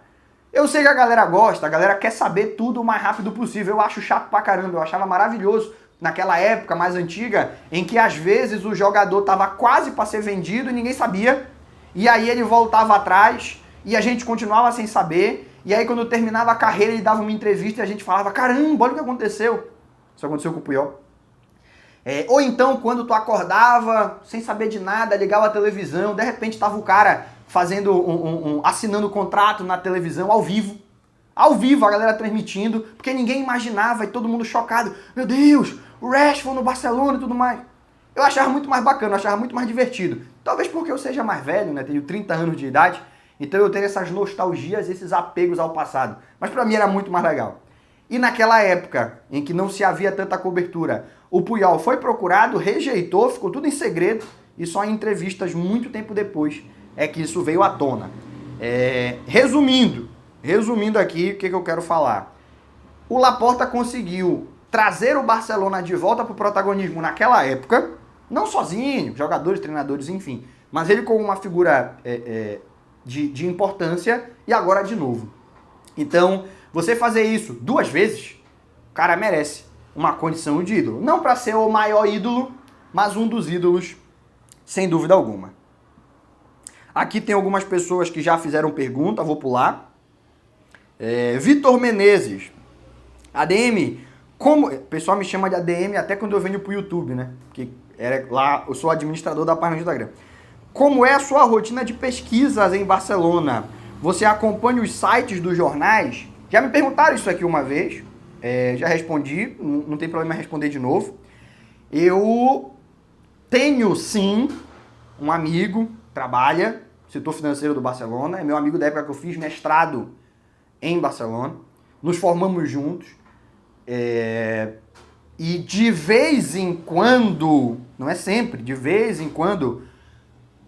Eu sei que a galera gosta, a galera quer saber tudo o mais rápido possível, eu acho chato pra caramba, eu achava maravilhoso naquela época mais antiga, em que às vezes o jogador tava quase para ser vendido e ninguém sabia, e aí ele voltava atrás e a gente continuava sem saber, e aí quando terminava a carreira ele dava uma entrevista e a gente falava, caramba, olha o que aconteceu. Isso aconteceu com o Puyol. Ou então, quando tu acordava sem saber de nada, ligava a televisão, de repente tava o cara fazendo assinando um contrato na televisão, ao vivo. Ao vivo, a galera transmitindo, porque ninguém imaginava e todo mundo chocado. Meu Deus, o Rashford no Barcelona e tudo mais. Eu achava muito mais bacana, eu achava muito mais divertido. Talvez porque eu seja mais velho, né? Tenho 30 anos de idade, então eu tenho essas nostalgias, esses apegos ao passado. Mas pra mim era muito mais legal. E naquela época, em que não se havia tanta cobertura, o Puyol foi procurado, rejeitou, ficou tudo em segredo, e só em entrevistas muito tempo depois é que isso veio à tona. Resumindo aqui, o que eu quero falar? O Laporta conseguiu trazer o Barcelona de volta para o protagonismo naquela época, Não sozinho, jogadores, treinadores, enfim. Mas ele como uma figura de importância e agora de novo. Então, você fazer isso 2 vezes, o cara merece uma condição de ídolo. Não para ser o maior ídolo, mas um dos ídolos, sem dúvida alguma. Aqui tem algumas pessoas que já fizeram pergunta, vou pular. Vitor Menezes. ADM, como... O pessoal me chama de ADM até quando eu venho pro YouTube, né? Porque lá eu sou administrador da página do Instagram. Como é a sua rotina de pesquisas em Barcelona? Você acompanha os sites dos jornais? Já me perguntaram isso aqui uma vez, já respondi, não tem problema responder de novo. Eu tenho sim um amigo, trabalha, setor financeiro do Barcelona, é meu amigo da época que eu fiz mestrado em Barcelona, nos formamos juntos, e de vez em quando, não é sempre, de vez em quando,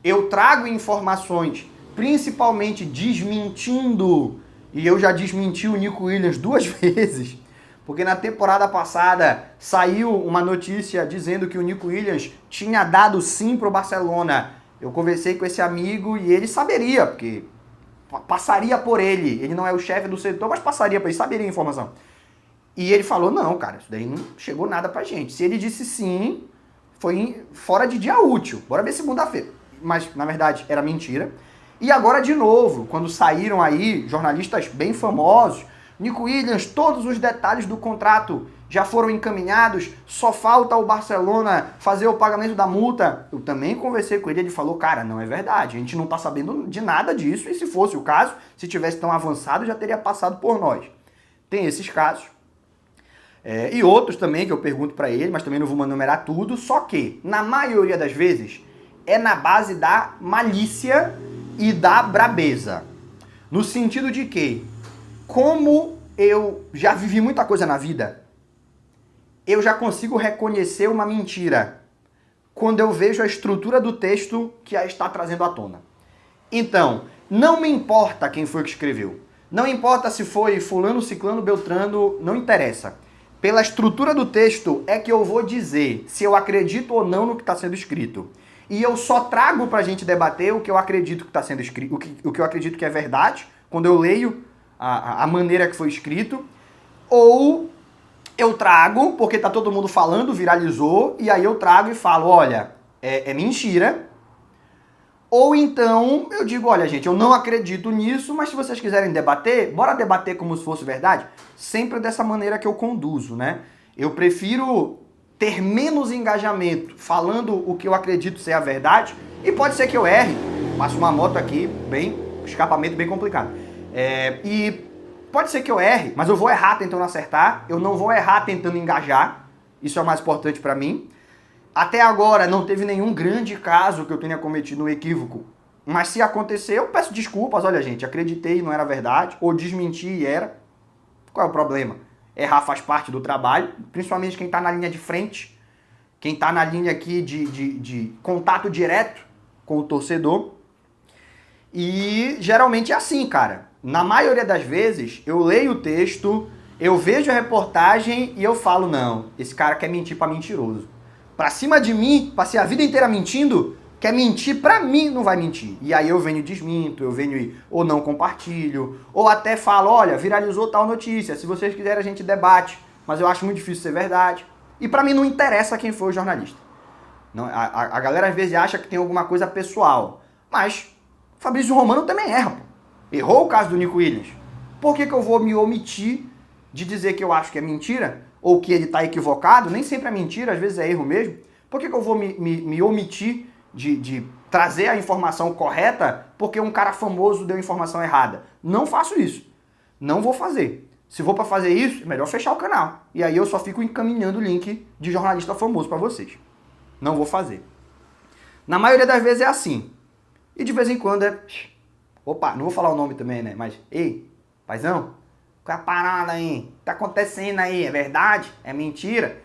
eu trago informações, principalmente desmentindo, e eu já desmenti o Nico Williams 2 vezes, porque na temporada passada saiu uma notícia dizendo que o Nico Williams tinha dado sim pro Barcelona. Eu conversei com esse amigo e ele saberia, porque passaria por ele. Ele não é o chefe do setor, mas passaria por ele, saberia a informação. E ele falou, não, cara, isso daí não chegou nada pra gente. Se ele disse sim, foi fora de dia útil. Bora ver segunda-feira. Mas, na verdade, era mentira. E agora, de novo, quando saíram aí jornalistas bem famosos, Nico Williams, todos os detalhes do contrato já foram encaminhados, só falta o Barcelona fazer o pagamento da multa. Eu também conversei com ele, ele falou, cara, não é verdade, a gente não tá sabendo de nada disso, e se fosse o caso, se tivesse tão avançado, já teria passado por nós. Tem esses casos. E outros também que eu pergunto pra ele, mas também não vou enumerar tudo, só que, na maioria das vezes, é na base da malícia e da brabeza. No sentido de que, como eu já vivi muita coisa na vida, eu já consigo reconhecer uma mentira quando eu vejo a estrutura do texto que a está trazendo à tona. Então, não me importa quem foi que escreveu. Não importa se foi fulano, ciclano, beltrano, não interessa. Pela estrutura do texto é que eu vou dizer se eu acredito ou não no que está sendo escrito. E eu só trago pra gente debater o que eu acredito que está sendo escrito, o que eu acredito que é verdade, quando eu leio a maneira que foi escrito, ou eu trago, porque tá todo mundo falando, viralizou, e aí eu trago e falo, olha, é mentira. Ou então eu digo, olha gente, eu não acredito nisso, mas se vocês quiserem debater, bora debater como se fosse verdade. Sempre dessa maneira que eu conduzo, né? Eu prefiro ter menos engajamento falando o que eu acredito ser a verdade, e pode ser que eu erre. Passo uma moto aqui, escapamento bem complicado. E pode ser que eu erre, mas eu vou errar tentando acertar, eu não vou errar tentando engajar, isso é o mais importante pra mim. Até agora não teve nenhum grande caso que eu tenha cometido um equívoco, mas se acontecer eu peço desculpas, olha gente, acreditei e não era verdade, ou desmenti e era. Qual é o problema? Errar faz parte do trabalho, principalmente quem está na linha de frente, quem está na linha aqui de contato direto com o torcedor. E geralmente é assim, cara. Na maioria das vezes, eu leio o texto, eu vejo a reportagem e eu falo, não, esse cara quer mentir pra mentiroso. Pra cima de mim, passei a vida inteira mentindo, quer mentir pra mim, não vai mentir. E aí eu venho e desminto, eu venho e ou não compartilho, ou até falo, olha, viralizou tal notícia, se vocês quiserem a gente debate, mas eu acho muito difícil ser verdade. E pra mim não interessa quem foi o jornalista. Não, a galera às vezes acha que tem alguma coisa pessoal, mas Fabrício Romano também erra, pô. Errou o caso do Nico Williams. Por que eu vou me omitir de dizer que eu acho que é mentira? Ou que ele está equivocado? Nem sempre é mentira, às vezes é erro mesmo. Por que eu vou me omitir de trazer a informação correta porque um cara famoso deu informação errada? Não faço isso. Não vou fazer. Se for para fazer isso, é melhor fechar o canal. E aí eu só fico encaminhando o link de jornalista famoso para vocês. Não vou fazer. Na maioria das vezes é assim. E de vez em quando é... Opa, não vou falar o nome também, né? Mas, ei, paizão, qual é a parada aí? O que tá acontecendo aí? É verdade? É mentira?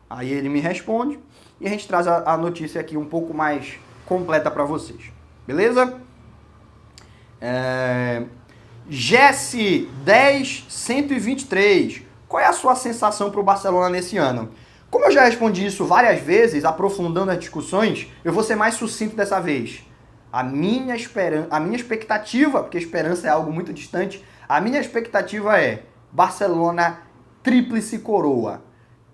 Aí ele me responde e a gente traz a notícia aqui um pouco mais completa para vocês. Beleza? Jesse 10123. Qual é a sua sensação pro Barcelona nesse ano? Como eu já respondi isso várias vezes, aprofundando as discussões, eu vou ser mais sucinto dessa vez. A minha expectativa, porque esperança é algo muito distante, a minha expectativa é Barcelona tríplice coroa.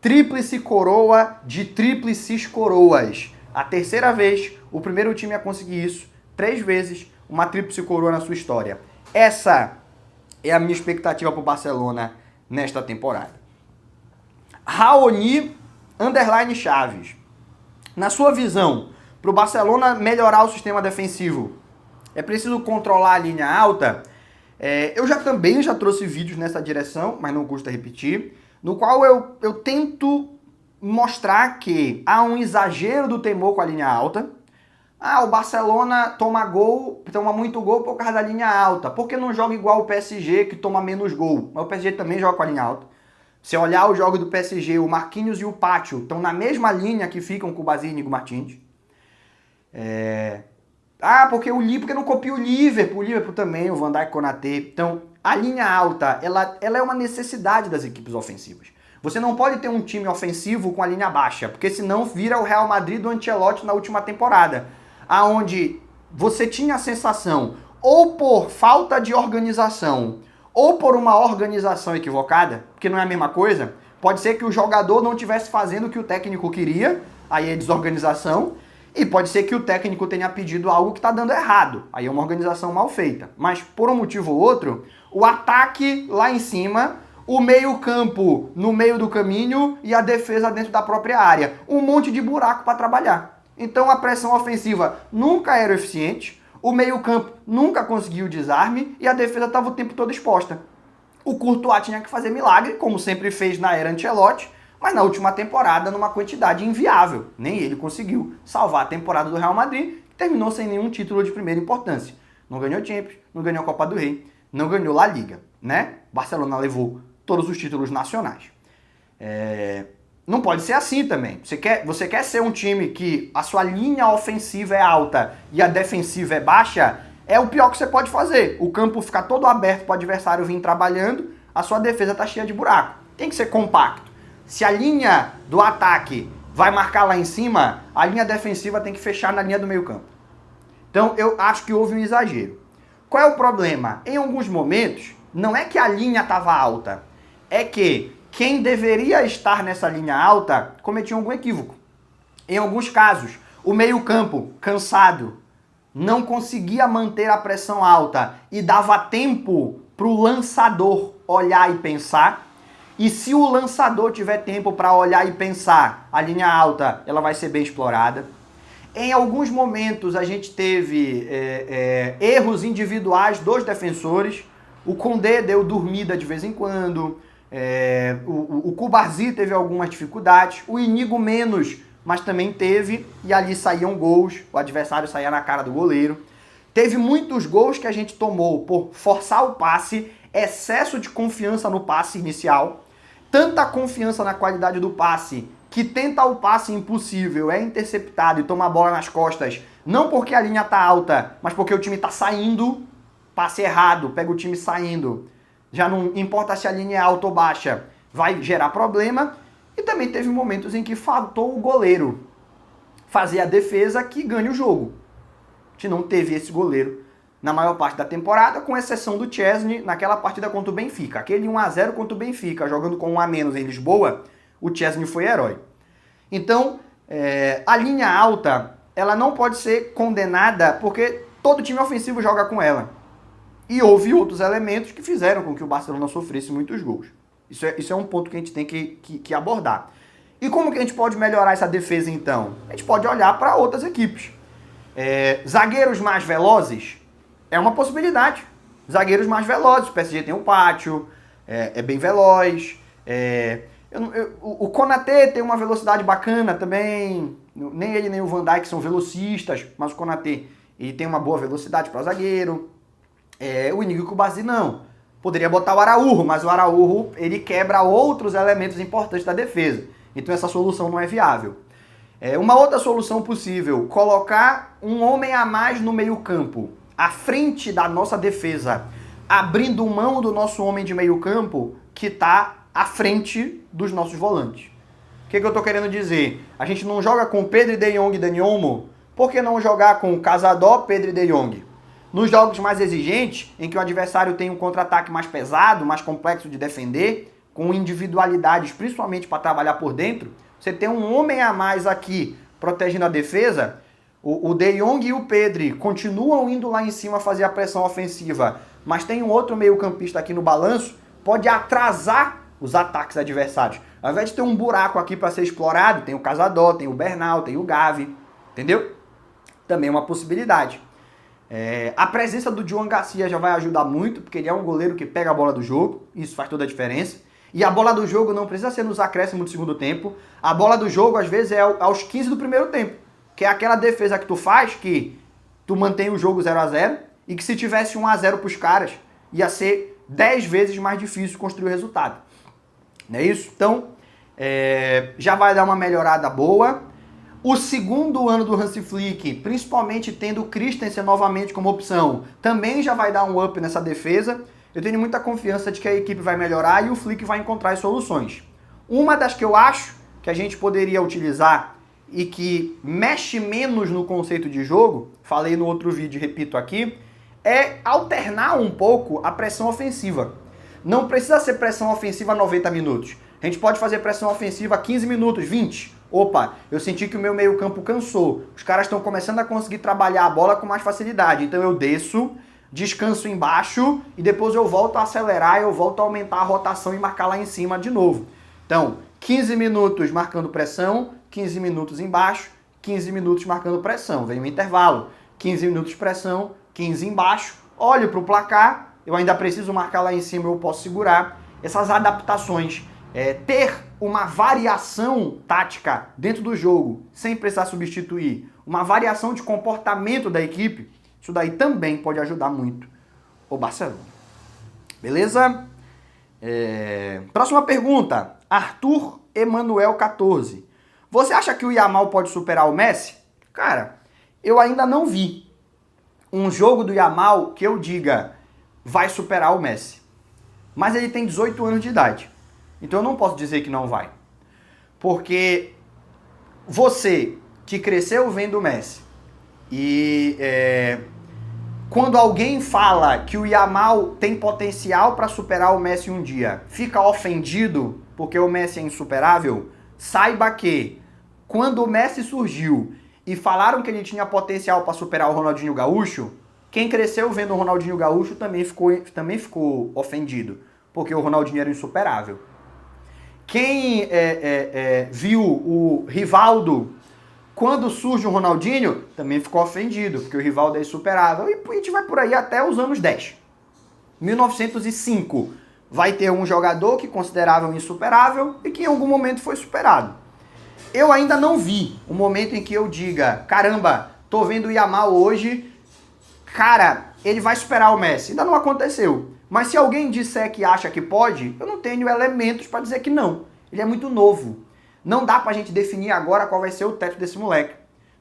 Tríplice coroa de tríplices coroas. A terceira vez, o primeiro time a conseguir isso, 3 vezes, uma tríplice coroa na sua história. Essa é a minha expectativa para o Barcelona nesta temporada. Raoni _ Chaves. Na sua visão, para o Barcelona melhorar o sistema defensivo, é preciso controlar a linha alta? Eu também já trouxe vídeos nessa direção, mas não custa repetir, no qual eu tento mostrar que há um exagero do temor com a linha alta. O Barcelona toma muito gol por causa da linha alta. Por que não joga igual o PSG, que toma menos gol? Mas o PSG também joga com a linha alta. Se olhar o jogo do PSG, o Marquinhos e o Pátio estão na mesma linha que ficam com o Basile e Nico Martins. Porque não copia o Liverpool também, o Van Dijk, Konaté. Então, a linha alta, ela é uma necessidade das equipes ofensivas. Você não pode ter um time ofensivo com a linha baixa, porque senão vira o Real Madrid do Ancelotti na última temporada, aonde você tinha a sensação, ou por falta de organização, ou por uma organização equivocada, porque não é a mesma coisa, pode ser que o jogador não estivesse fazendo o que o técnico queria, aí é desorganização, e pode ser que o técnico tenha pedido algo que está dando errado, aí é uma organização mal feita. Mas por um motivo ou outro, o ataque lá em cima, o meio-campo no meio do caminho e a defesa dentro da própria área. Um monte de buraco para trabalhar. Então a pressão ofensiva nunca era eficiente, o meio-campo nunca conseguiu o desarme e a defesa estava o tempo todo exposta. O Courtois tinha que fazer milagre, como sempre fez na era Ancelotti, mas na última temporada numa quantidade inviável. Nem ele conseguiu salvar a temporada do Real Madrid, que terminou sem nenhum título de primeira importância. Não ganhou Champions, não ganhou a Copa do Rei, não ganhou La Liga, né? Barcelona levou todos os títulos nacionais. Não pode ser assim também. Você quer ser um time que a sua linha ofensiva é alta e a defensiva é baixa, é o pior que você pode fazer. O campo ficar todo aberto para o adversário vir trabalhando, a sua defesa está cheia de buraco. Tem que ser compacto. Se a linha do ataque vai marcar lá em cima, a linha defensiva tem que fechar na linha do meio campo. Então eu acho que houve um exagero. Qual é o problema? Em alguns momentos, não é que a linha estava alta, é que quem deveria estar nessa linha alta cometia algum equívoco. Em alguns casos, o meio-campo, cansado, não conseguia manter a pressão alta e dava tempo para o lançador olhar e pensar. E se o lançador tiver tempo para olhar e pensar, a linha alta ela vai ser bem explorada. Em alguns momentos a gente teve erros individuais dos defensores. O Koundé deu dormida de vez em quando. O Cubarsí teve algumas dificuldades. O Inigo menos, mas também teve. E ali saíam gols. O adversário saía na cara do goleiro. Teve muitos gols que a gente tomou por forçar o passe, excesso de confiança no passe inicial. Tanta confiança na qualidade do passe que tenta o passe impossível, é interceptado e toma a bola nas costas, não porque a linha tá alta, mas porque o time tá saindo, passe errado, pega o time saindo. Já não importa se a linha é alta ou baixa, vai gerar problema. E também teve momentos em que faltou o goleiro fazer a defesa que ganha o jogo. A gente não teve esse goleiro na maior parte da temporada, com exceção do Chesney naquela partida contra o Benfica. Aquele 1-0 contra o Benfica, jogando com 1 a menos em Lisboa, o Chesney foi herói. Então, a linha alta, ela não pode ser condenada porque todo time ofensivo joga com ela. E houve outros elementos que fizeram com que o Barcelona sofresse muitos gols. Isso é um ponto que a gente tem que abordar. E como que a gente pode melhorar essa defesa, então? A gente pode olhar para outras equipes. Zagueiros mais velozes é uma possibilidade. Zagueiros mais velozes. O PSG tem o Pátio, é bem veloz. O Konaté tem uma velocidade bacana também. Nem ele nem o Van Dijk são velocistas, mas o Konaté ele tem uma boa velocidade para zagueiro. O Inigo Cubarsí não. Poderia botar o Araújo, mas o Araújo ele quebra outros elementos importantes da defesa. Então essa solução não é viável. Uma outra solução possível, colocar um homem a mais no meio campo, à frente da nossa defesa, abrindo mão do nosso homem de meio campo que está à frente dos nossos volantes. que eu tô querendo dizer? A gente não joga com Pedro, De Jong e Dani Olmo? Por que não jogar com Casador, Pedro e De Jong? Nos jogos mais exigentes, em que o adversário tem um contra-ataque mais pesado, mais complexo de defender, com individualidades, principalmente para trabalhar por dentro, você tem um homem a mais aqui protegendo a defesa, o De Jong e o Pedro continuam indo lá em cima fazer a pressão ofensiva, mas tem um outro meio-campista aqui no balanço, pode atrasar os ataques adversários. Ao invés de ter um buraco aqui para ser explorado, tem o Casador, tem o Bernal, tem o Gavi, entendeu? Também é uma possibilidade. A presença do João Garcia já vai ajudar muito, porque ele é um goleiro que pega a bola do jogo, isso faz toda a diferença. E a bola do jogo não precisa ser nos acréscimos do segundo tempo, a bola do jogo às vezes é aos 15 do primeiro tempo, que é aquela defesa que tu faz, que tu mantém o jogo 0-0, e que se tivesse 1-0 pros caras, ia ser 10 vezes mais difícil construir o resultado. Não é isso? Então, já vai dar uma melhorada boa. O segundo ano do Hansi Flick, principalmente tendo o Christensen novamente como opção, também já vai dar um up nessa defesa. Eu tenho muita confiança de que a equipe vai melhorar e o Flick vai encontrar as soluções. Uma das que eu acho que a gente poderia utilizar e que mexe menos no conceito de jogo, falei no outro vídeo e repito aqui, é alternar um pouco a pressão ofensiva. Não precisa ser pressão ofensiva 90 minutos. A gente pode fazer pressão ofensiva 15 minutos, 20. Opa, eu senti que o meu meio campo cansou. Os caras estão começando a conseguir trabalhar a bola com mais facilidade. Então eu desço, descanso embaixo e depois eu volto a acelerar, eu volto a aumentar a rotação e marcar lá em cima de novo. Então, 15 minutos marcando pressão, 15 minutos embaixo, 15 minutos marcando pressão. Vem um intervalo, 15 minutos pressão, 15 embaixo. Olho para o placar, eu ainda preciso marcar lá em cima, eu posso segurar. Essas adaptações, ter uma variação tática dentro do jogo, sem precisar substituir, uma variação de comportamento da equipe, isso daí também pode ajudar muito o Barcelona. Beleza? Próxima pergunta. Arthur Emanuel 14. Você acha que o Yamal pode superar o Messi? Cara, eu ainda não vi um jogo do Yamal que eu diga vai superar o Messi. Mas ele tem 18 anos de idade. Então eu não posso dizer que não vai. Porque você que cresceu vendo o Messi e quando alguém fala que o Yamal tem potencial para superar o Messi um dia, fica ofendido porque o Messi é insuperável, saiba que quando o Messi surgiu e falaram que ele tinha potencial para superar o Ronaldinho Gaúcho, quem cresceu vendo o Ronaldinho Gaúcho também ficou ofendido, porque o Ronaldinho era insuperável. Quem viu o Rivaldo quando surge o Ronaldinho, também ficou ofendido, porque o Rivaldo é insuperável. E a gente vai por aí até os anos 10. 1905 vai ter um jogador que consideravam insuperável e que em algum momento foi superado. Eu ainda não vi um momento em que eu diga, caramba, tô vendo o Yamal hoje, cara, ele vai superar o Messi. Ainda não aconteceu. Mas se alguém disser que acha que pode, eu não tenho elementos para dizer que não. Ele é muito novo. Não dá pra gente definir agora qual vai ser o teto desse moleque.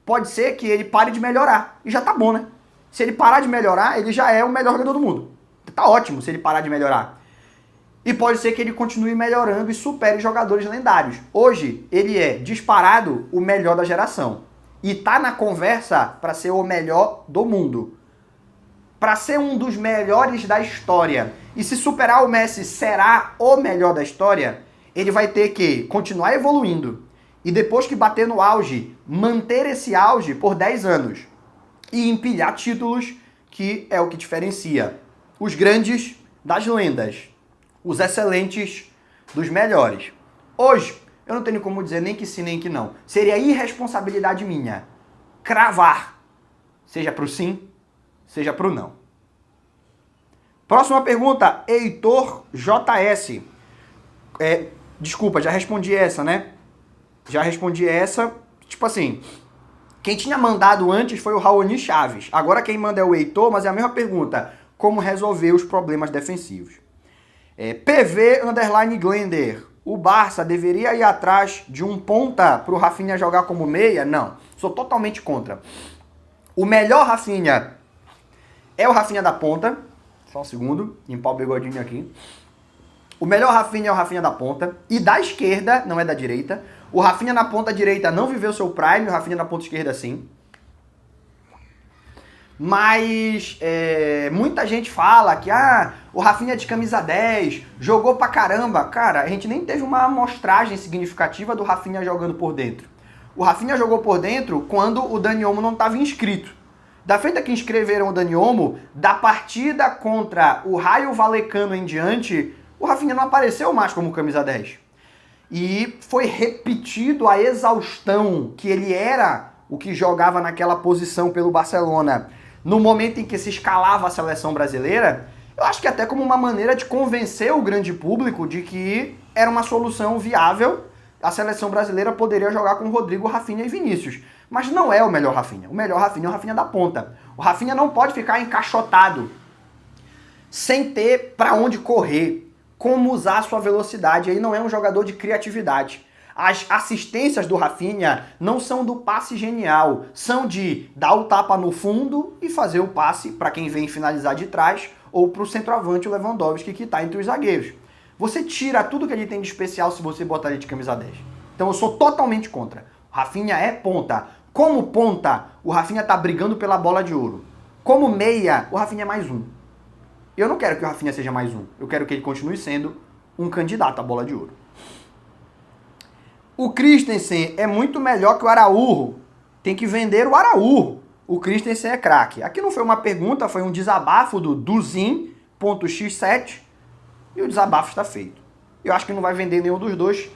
Pode ser que ele pare de melhorar. E já tá bom, né? Se ele parar de melhorar, ele já é o melhor jogador do mundo. Tá ótimo se ele parar de melhorar. E pode ser que ele continue melhorando e supere jogadores lendários. Hoje, ele é disparado o melhor da geração. E tá na conversa para ser o melhor do mundo. Para ser um dos melhores da história. E se superar o Messi será o melhor da história, ele vai ter que continuar evoluindo. E depois que bater no auge, manter esse auge por 10 anos. E empilhar títulos, que é o que diferencia os grandes das lendas. Os excelentes dos melhores. Hoje, eu não tenho como dizer nem que sim, nem que não. Seria irresponsabilidade minha cravar, seja pro sim, seja pro não. Próxima pergunta, Heitor JS. Desculpa, já respondi essa, né? Já respondi essa. Tipo assim, quem tinha mandado antes foi o Raoni Chaves. Agora quem manda é o Heitor, mas é a mesma pergunta. Como resolver os problemas defensivos? PV_Glender. O Barça deveria ir atrás de um ponta pro Rafinha jogar como meia? Não. Sou totalmente contra. O melhor Rafinha é o Rafinha da ponta. Só um segundo. Limpar o bigodinho aqui. O melhor Rafinha é o Rafinha da ponta. E da esquerda, não é da direita. O Rafinha na ponta direita não viveu seu prime, o Rafinha na ponta esquerda sim. Mas muita gente fala que o Rafinha de camisa 10 jogou pra caramba. Cara, a gente nem teve uma amostragem significativa do Rafinha jogando por dentro. O Rafinha jogou por dentro quando o Dani Olmo não estava inscrito. Da feita que inscreveram o Dani Olmo, da partida contra o Raio Vallecano em diante, o Rafinha não apareceu mais como camisa 10. E foi repetido a exaustão que ele era o que jogava naquela posição pelo Barcelona. No momento em que se escalava a seleção brasileira, eu acho que até como uma maneira de convencer o grande público de que era uma solução viável, a seleção brasileira poderia jogar com Rodrigo, Rafinha e Vinícius. Mas não é o melhor Rafinha. O melhor Rafinha é o Rafinha da ponta. O Rafinha não pode ficar encaixotado, sem ter para onde correr, como usar a sua velocidade. Ele não é um jogador de criatividade. As assistências do Rafinha não são do passe genial, são de dar o tapa no fundo e fazer o passe para quem vem finalizar de trás ou para o centroavante, o Lewandowski, que está entre os zagueiros. Você tira tudo que ele tem de especial se você botar ele de camisa 10. Então eu sou totalmente contra. O Rafinha é ponta. Como ponta, o Rafinha tá brigando pela bola de ouro. Como meia, o Rafinha é mais um. Eu não quero que o Rafinha seja mais um. Eu quero que ele continue sendo um candidato à bola de ouro. O Christensen é muito melhor que o Araújo. Tem que vender o Araújo. O Christensen é craque. Aqui não foi uma pergunta, foi um desabafo do Duzin.x7 e o desabafo está feito. Eu acho que não vai vender nenhum dos dois,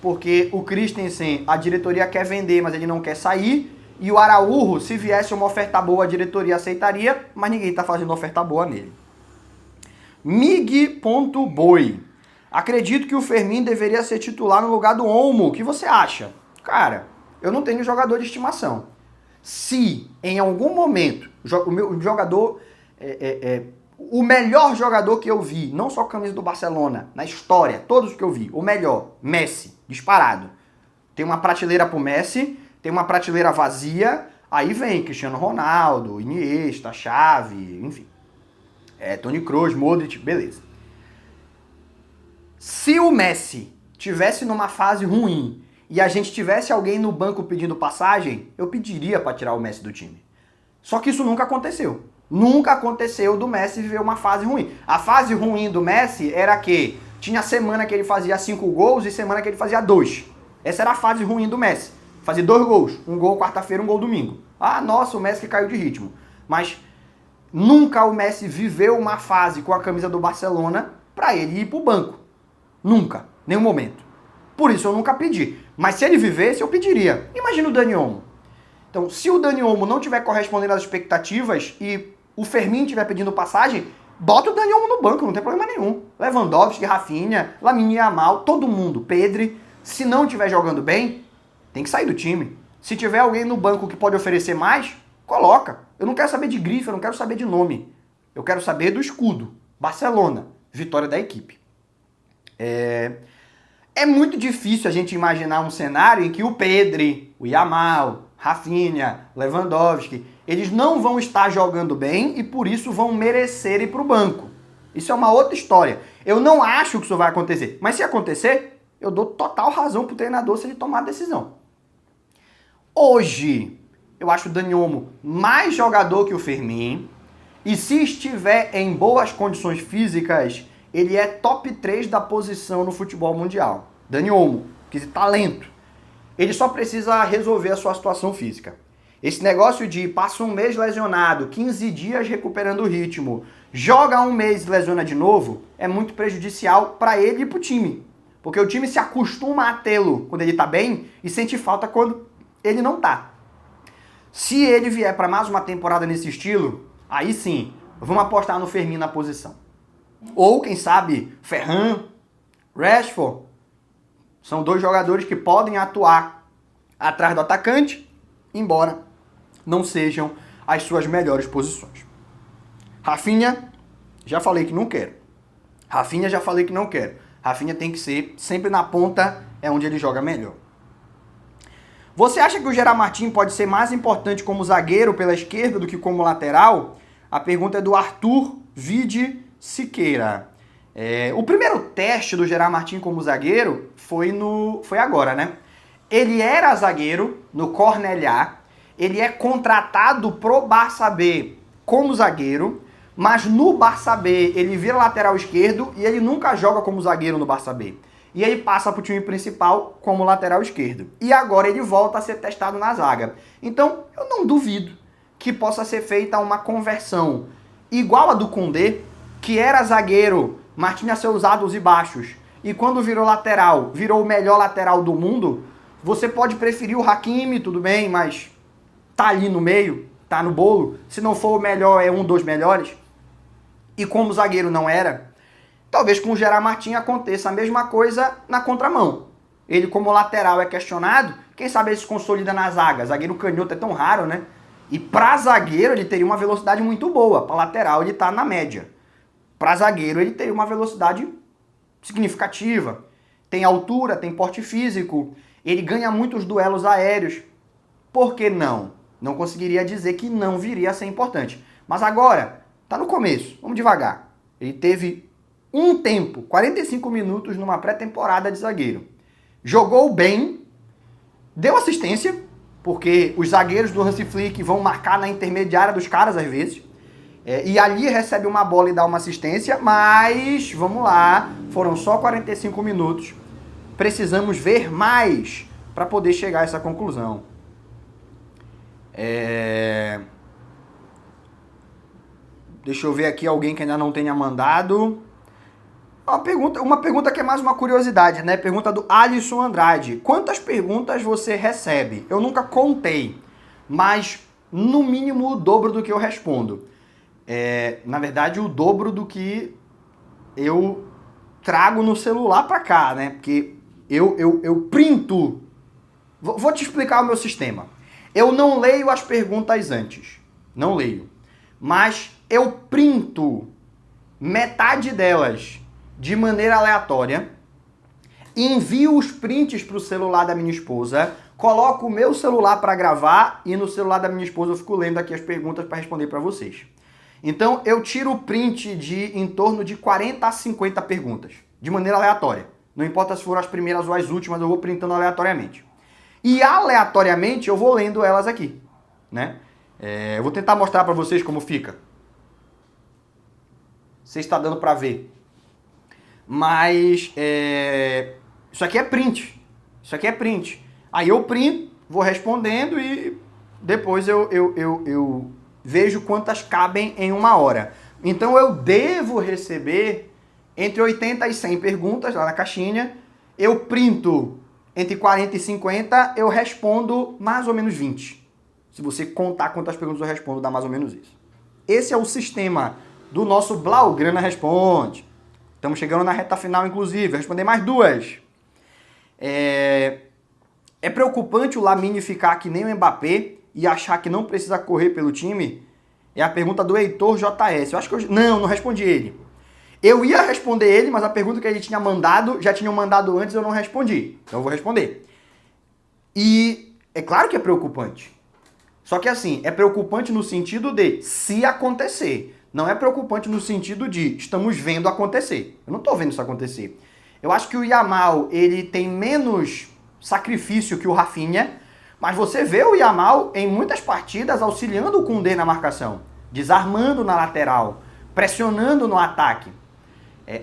porque o Christensen, a diretoria quer vender, mas ele não quer sair. E o Araújo, se viesse uma oferta boa, a diretoria aceitaria, mas ninguém está fazendo oferta boa nele. Mig.boi. Acredito que o Fermin deveria ser titular no lugar do Olmo. O que você acha? Cara, eu não tenho jogador de estimação. Se em algum momento o meu jogador, o melhor jogador que eu vi, não só a camisa do Barcelona, na história, todos que eu vi, o melhor, Messi, disparado. Tem uma prateleira pro Messi, tem uma prateleira vazia, aí vem Cristiano Ronaldo, Iniesta, Xavi, enfim. Toni Kroos, Modric, beleza. Se o Messi tivesse numa fase ruim e a gente tivesse alguém no banco pedindo passagem, eu pediria para tirar o Messi do time. Só que isso nunca aconteceu. Nunca aconteceu do Messi viver uma fase ruim. A fase ruim do Messi era que tinha semana que ele fazia 5 gols e semana que ele fazia 2. Essa era a fase ruim do Messi. Fazia 2 gols. Um gol quarta-feira, um gol domingo. Ah, nossa, o Messi caiu de ritmo. Mas nunca o Messi viveu uma fase com a camisa do Barcelona para ele ir pro banco. Nunca. Nenhum momento. Por isso eu nunca pedi. Mas se ele vivesse, eu pediria. Imagina o Dani Olmo. Então, se o Dani Olmo não tiver correspondendo às expectativas e o Fermin estiver pedindo passagem, bota o Dani Olmo no banco, não tem problema nenhum. Lewandowski, Rafinha, Lamine Yamal, todo mundo, Pedri. Se não estiver jogando bem, tem que sair do time. Se tiver alguém no banco que pode oferecer mais, coloca. Eu não quero saber de grife, eu não quero saber de nome. Eu quero saber do escudo. Barcelona, vitória da equipe. É muito difícil a gente imaginar um cenário em que o Pedri, o Yamal, Rafinha, Lewandowski, eles não vão estar jogando bem e por isso vão merecer ir para o banco. Isso é uma outra história. Eu não acho que isso vai acontecer, mas se acontecer, eu dou total razão para o treinador se ele tomar a decisão. Hoje, eu acho o Dani Olmo mais jogador que o Fermin e se estiver em boas condições físicas, ele é top 3 da posição no futebol mundial. Dani Olmo, que talento. Ele só precisa resolver a sua situação física. Esse negócio de passa um mês lesionado, 15 dias recuperando o ritmo, joga um mês e lesiona de novo, é muito prejudicial para ele e para o time. Porque o time se acostuma a tê-lo quando ele tá bem e sente falta quando ele não tá. Se ele vier para mais uma temporada nesse estilo, aí sim, vamos apostar no Fermin na posição. Ou, quem sabe, Ferran, Rashford. São dois jogadores que podem atuar atrás do atacante, embora não sejam as suas melhores posições. Rafinha, já falei que não quero. Rafinha, já falei que não quero. Rafinha tem que ser sempre na ponta, é onde ele joga melhor. Você acha que o Gerard Martin pode ser mais importante como zagueiro pela esquerda do que como lateral? A pergunta é do Arthur Vide Siqueira. O primeiro teste do Gerard Martin como zagueiro foi agora, né? Ele era zagueiro no Cornellá, ele é contratado pro Barça B como zagueiro, mas no Barça B ele vira lateral esquerdo e ele nunca joga como zagueiro no Barça B. E ele passa para o time principal como lateral esquerdo. E agora ele volta a ser testado na zaga. Então, eu não duvido que possa ser feita uma conversão igual a do Koundé, que era zagueiro, mas tinha seus altos e baixos. E quando virou lateral, virou o melhor lateral do mundo. Você pode preferir o Hakimi, tudo bem, mas tá ali no meio, tá no bolo. Se não for o melhor, é um dos melhores. E como zagueiro não era, talvez com o Gerard Martin aconteça a mesma coisa na contramão. Ele como lateral é questionado, quem sabe ele se consolida na zaga. Zagueiro canhoto é tão raro, né? E pra zagueiro ele teria uma velocidade muito boa. Pra lateral ele tá na média. Pra zagueiro ele teria uma velocidade significativa. Tem altura, tem porte físico. Ele ganha muitos duelos aéreos. Por que não? Não conseguiria dizer que não viria a ser importante. Mas agora, tá no começo. Vamos devagar. Ele teve um tempo, 45 minutos numa pré-temporada de zagueiro. Jogou bem, deu assistência, porque os zagueiros do Hansi Flick vão marcar na intermediária dos caras às vezes, e ali recebe uma bola e dá uma assistência, mas vamos lá, foram só 45 minutos, precisamos ver mais para poder chegar a essa conclusão. Deixa eu ver aqui alguém que ainda não tenha mandado. Uma pergunta que é mais uma curiosidade, né? Pergunta do Alisson Andrade. Quantas perguntas você recebe? Eu nunca contei, mas no mínimo o dobro do que eu respondo. Na verdade, o dobro do que eu trago no celular pra cá, né? Porque eu printo. Vou te explicar o meu sistema. Eu não leio as perguntas antes. Não leio. Mas eu printo metade delas de maneira aleatória, envio os prints para o celular da minha esposa, coloco o meu celular para gravar e no celular da minha esposa eu fico lendo aqui as perguntas para responder para vocês. Então eu tiro o print de em torno de 40 a 50 perguntas, de maneira aleatória. Não importa se foram as primeiras ou as últimas, eu vou printando aleatoriamente. E aleatoriamente eu vou lendo elas aqui, né? Eu vou tentar mostrar para vocês como fica. Você está dando para ver. Mas isso aqui é print. Isso aqui é print. Aí eu printo, vou respondendo e depois eu vejo quantas cabem em uma hora. Então eu devo receber entre 80 e 100 perguntas lá na caixinha. Eu printo entre 40 e 50, eu respondo mais ou menos 20. Se você contar quantas perguntas eu respondo, dá mais ou menos isso. Esse é o sistema do nosso Blaugrana Responde. Estamos chegando na reta final, inclusive. Vou responder mais duas. É preocupante o Lamine ficar que nem o Mbappé e achar que não precisa correr pelo time? É a pergunta do Heitor JS. Eu acho que eu... Não respondi ele. Eu ia responder ele, mas a pergunta que ele tinha mandado, já tinham mandado antes, eu não respondi. Então eu vou responder. E é claro que é preocupante. Só que assim, é preocupante no sentido de se acontecer. Não é preocupante no sentido de estamos vendo acontecer. Eu não estou vendo isso acontecer. Eu acho que o Yamal, ele tem menos sacrifício que o Rafinha, mas você vê o Yamal em muitas partidas auxiliando o Koundé na marcação, desarmando na lateral, pressionando no ataque.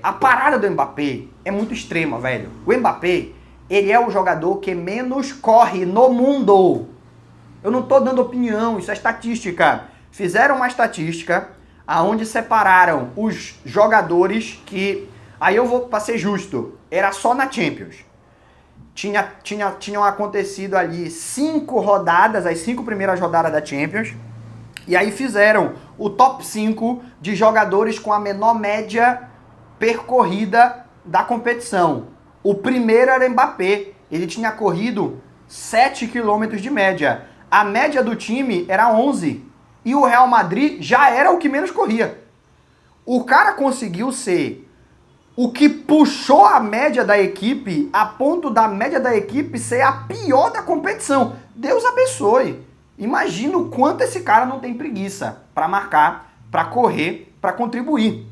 A parada do Mbappé é muito extrema, velho. O Mbappé, ele é o jogador que menos corre no mundo. Eu não estou dando opinião, isso é estatística. Fizeram uma estatística aonde separaram os jogadores que... Aí eu vou, para ser justo, era só na Champions. Tinham acontecido ali 5 rodadas, as 5 primeiras rodadas da Champions, e aí fizeram o top 5 de jogadores com a menor média percorrida da competição. O primeiro era Mbappé, ele tinha corrido 7 km de média. A média do time era 11. E o Real Madrid já era o que menos corria. O cara conseguiu ser o que puxou a média da equipe a ponto da média da equipe ser a pior da competição. Deus abençoe. Imagina o quanto esse cara não tem preguiça para marcar, para correr, para contribuir.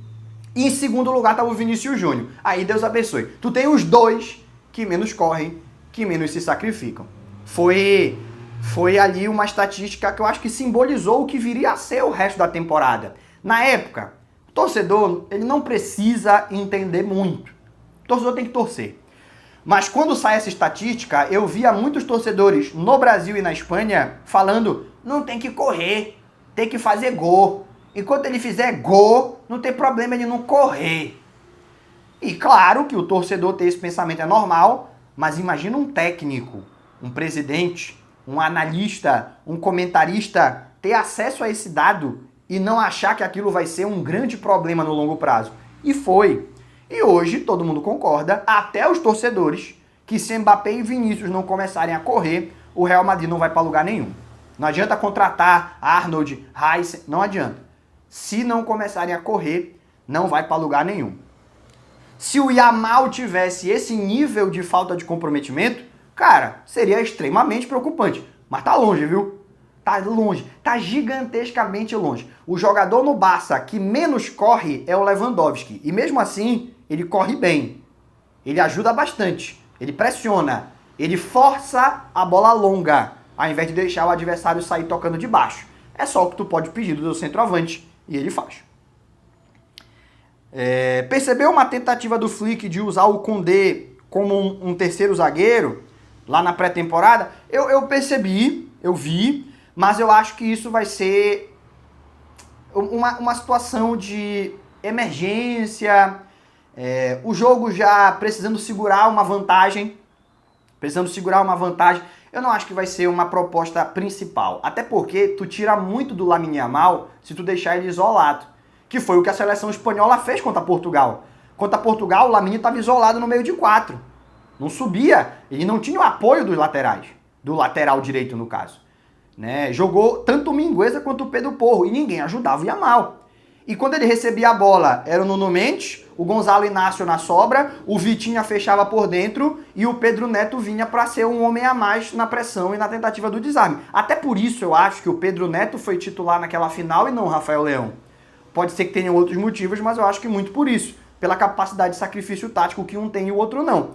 E em segundo lugar estava o Vinícius Júnior. Aí Deus abençoe. Tu tem os dois que menos correm, que menos se sacrificam. Foi ali uma estatística que eu acho que simbolizou o que viria a ser o resto da temporada. Na época, o torcedor ele não precisa entender muito. O torcedor tem que torcer. Mas quando sai essa estatística, eu via muitos torcedores no Brasil e na Espanha falando: não tem que correr, tem que fazer gol. Enquanto ele fizer gol, não tem problema ele não correr. E claro que o torcedor ter esse pensamento é normal, mas imagina um técnico, um presidente, um analista, um comentarista ter acesso a esse dado e não achar que aquilo vai ser um grande problema no longo prazo. E foi. E hoje todo mundo concorda, até os torcedores, que se Mbappé e Vinícius não começarem a correr, o Real Madrid não vai para lugar nenhum. Não adianta contratar Arnold, Rice, não adianta. Se não começarem a correr, não vai para lugar nenhum. Se o Yamal tivesse esse nível de falta de comprometimento, cara, seria extremamente preocupante. Mas tá longe, viu? Tá longe. Tá gigantescamente longe. O jogador no Barça que menos corre é o Lewandowski. E mesmo assim, ele corre bem. Ele ajuda bastante. Ele pressiona. Ele força a bola longa, ao invés de deixar o adversário sair tocando de baixo. É só o que tu pode pedir do teu centroavante. E ele faz. Percebeu uma tentativa do Flick de usar o Koundé como um terceiro zagueiro lá na pré-temporada? Eu percebi, eu vi, mas eu acho que isso vai ser uma situação de emergência, o jogo já precisando segurar uma vantagem, eu não acho que vai ser uma proposta principal, até porque tu tira muito do Lamine Yamal se tu deixar ele isolado. Que foi o que a seleção espanhola fez contra Portugal. Contra Portugal, o Lamine estava isolado no meio de 4. Não subia. Ele não tinha o apoio dos laterais. Do lateral direito, no caso. Né? Jogou tanto o Mingueza quanto o Pedro Porro. E ninguém ajudava o Yamal. E quando ele recebia a bola, era o Nuno Mendes, o Gonzalo Inácio na sobra, o Vitinha fechava por dentro e o Pedro Neto vinha para ser um homem a mais na pressão e na tentativa do desarme. Até por isso eu acho que o Pedro Neto foi titular naquela final e não o Rafael Leão. Pode ser que tenham outros motivos, mas eu acho que muito por isso. Pela capacidade de sacrifício tático que um tem e o outro não.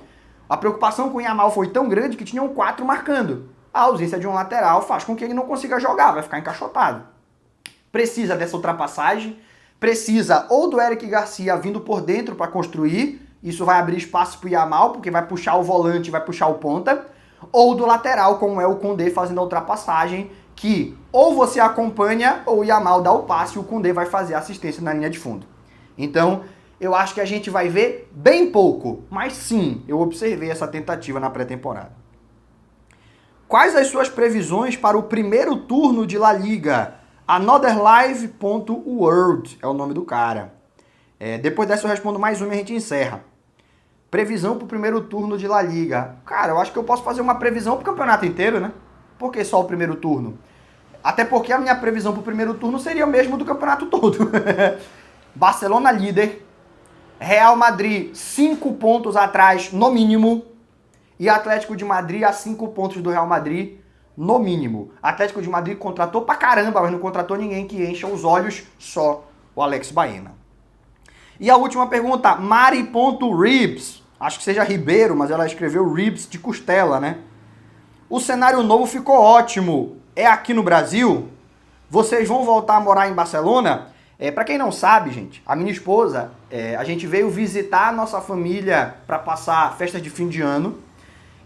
A preocupação com o Yamal foi tão grande que tinham 4 marcando. A ausência de um lateral faz com que ele não consiga jogar, vai ficar encaixotado. Precisa dessa ultrapassagem, precisa ou do Eric Garcia vindo por dentro para construir, isso vai abrir espaço para o Yamal, porque vai puxar o volante, vai puxar o ponta, ou do lateral, como é o Koundé fazendo a ultrapassagem, que ou você acompanha ou o Yamal dá o passe e o Koundé vai fazer a assistência na linha de fundo. Então, eu acho que a gente vai ver bem pouco, mas sim, eu observei essa tentativa na pré-temporada. Quais as suas previsões para o primeiro turno de La Liga? Anotherlive.world é o nome do cara. Depois dessa eu respondo mais uma e a gente encerra. Previsão para o primeiro turno de La Liga. Cara, eu acho que eu posso fazer uma previsão para o campeonato inteiro, né? Por que só o primeiro turno? Até porque a minha previsão para o primeiro turno seria o mesmo do campeonato todo. Barcelona líder, Real Madrid 5 pontos atrás no mínimo e Atlético de Madrid a 5 pontos do Real Madrid no mínimo. Atlético de Madrid contratou pra caramba, mas não contratou ninguém que encha os olhos, só o Alex Baena. E a última pergunta, Mari.Ribs, acho que seja Ribeiro, mas ela escreveu Ribs de costela, né? O cenário novo ficou ótimo. É aqui no Brasil? Vocês vão voltar a morar em Barcelona? Pra quem não sabe, gente, a minha esposa, a gente veio visitar a nossa família para passar festas de fim de ano.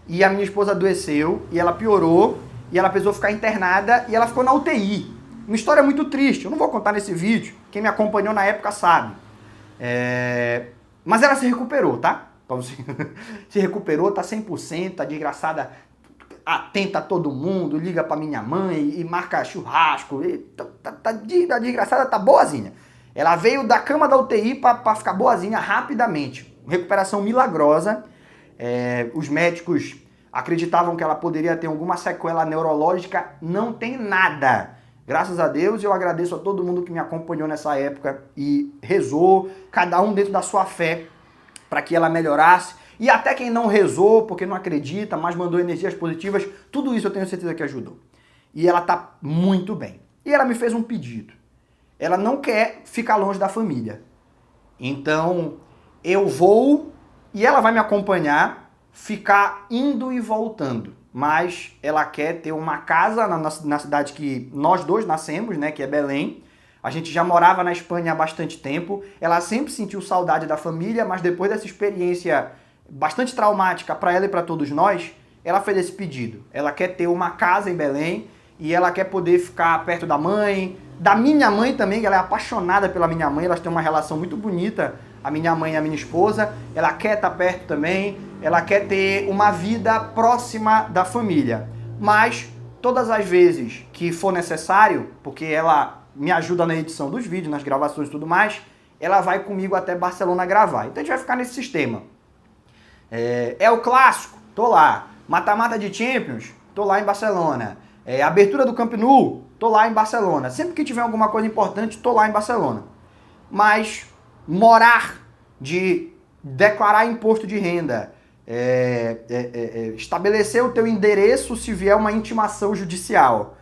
E a minha esposa adoeceu, e ela piorou, e ela precisou ficar internada, e ela ficou na UTI. Uma história muito triste, eu não vou contar nesse vídeo, quem me acompanhou na época sabe. Mas ela se recuperou, tá? Se recuperou, tá 100%, tá desgraçada, atenta a todo mundo, liga pra minha mãe e marca churrasco. A desgraçada tá boazinha. Ela veio da cama da UTI pra ficar boazinha rapidamente. Recuperação milagrosa. Os médicos acreditavam que ela poderia ter alguma sequela neurológica. Não tem nada. Graças a Deus, eu agradeço a todo mundo que me acompanhou nessa época e rezou, cada um dentro da sua fé, para que ela melhorasse. E até quem não rezou, porque não acredita, mas mandou energias positivas, tudo isso eu tenho certeza que ajudou. E ela tá muito bem. E ela me fez um pedido. Ela não quer ficar longe da família. Então, eu vou e ela vai me acompanhar ficar indo e voltando, mas ela quer ter uma casa na cidade que nós dois nascemos, né, que é Belém. A gente já morava na Espanha há bastante tempo. Ela sempre sentiu saudade da família, mas depois dessa experiência bastante traumática para ela e para todos nós, ela fez esse pedido. Ela quer ter uma casa em Belém e ela quer poder ficar perto da mãe, da minha mãe também, ela é apaixonada pela minha mãe, elas têm uma relação muito bonita, a minha mãe e a minha esposa. Ela quer estar perto também, ela quer ter uma vida próxima da família. Mas todas as vezes que for necessário, porque ela me ajuda na edição dos vídeos, nas gravações e tudo mais, ela vai comigo até Barcelona gravar. Então a gente vai ficar nesse sistema. É o clássico, tô lá. Mata-mata de Champions, tô lá em Barcelona. Abertura do Camp Nou, tô lá em Barcelona. Sempre que tiver alguma coisa importante, tô lá em Barcelona. Mas morar, de declarar imposto de renda, estabelecer o teu endereço se vier uma intimação judicial,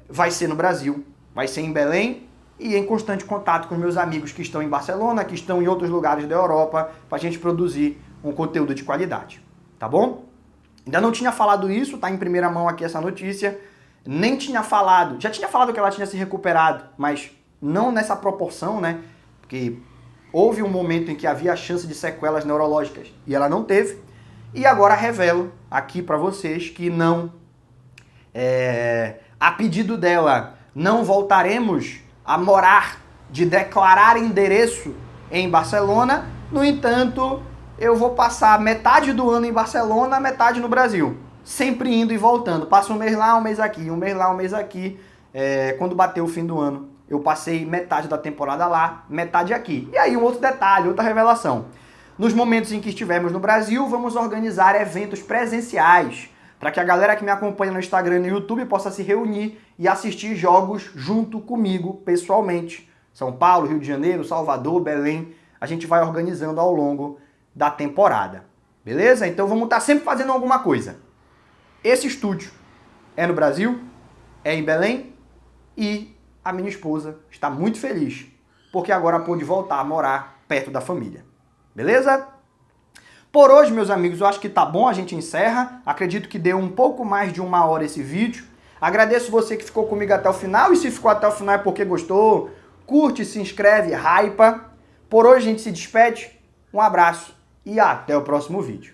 vai ser no Brasil, vai ser em Belém e em constante contato com meus amigos que estão em Barcelona, que estão em outros lugares da Europa, para a gente produzir um conteúdo de qualidade, tá bom? Ainda não tinha falado isso, tá em primeira mão aqui essa notícia, nem tinha falado, já tinha falado que ela tinha se recuperado, mas não nessa proporção, né? Porque houve um momento em que havia a chance de sequelas neurológicas e ela não teve, e agora revelo aqui para vocês que não, a pedido dela, não voltaremos a morar, de declarar endereço em Barcelona. No entanto, eu vou passar metade do ano em Barcelona, metade no Brasil. Sempre indo e voltando. Passo um mês lá, um mês aqui, um mês lá, um mês aqui. Quando bateu o fim do ano, eu passei metade da temporada lá, metade aqui. E aí um outro detalhe, outra revelação. Nos momentos em que estivermos no Brasil, vamos organizar eventos presenciais, para que a galera que me acompanha no Instagram e no YouTube possa se reunir e assistir jogos junto comigo, pessoalmente. São Paulo, Rio de Janeiro, Salvador, Belém. A gente vai organizando ao longo da temporada. Beleza? Então vamos estar sempre fazendo alguma coisa. Esse estúdio é no Brasil, é em Belém, e a minha esposa está muito feliz, porque agora pôde voltar a morar perto da família. Beleza? Por hoje, meus amigos, eu acho que tá bom, a gente encerra. Acredito que deu um pouco mais de 1 hora esse vídeo. Agradeço você que ficou comigo até o final, e se ficou até o final é porque gostou. Curte, se inscreve, hypa. Por hoje a gente se despede. Um abraço e até o próximo vídeo.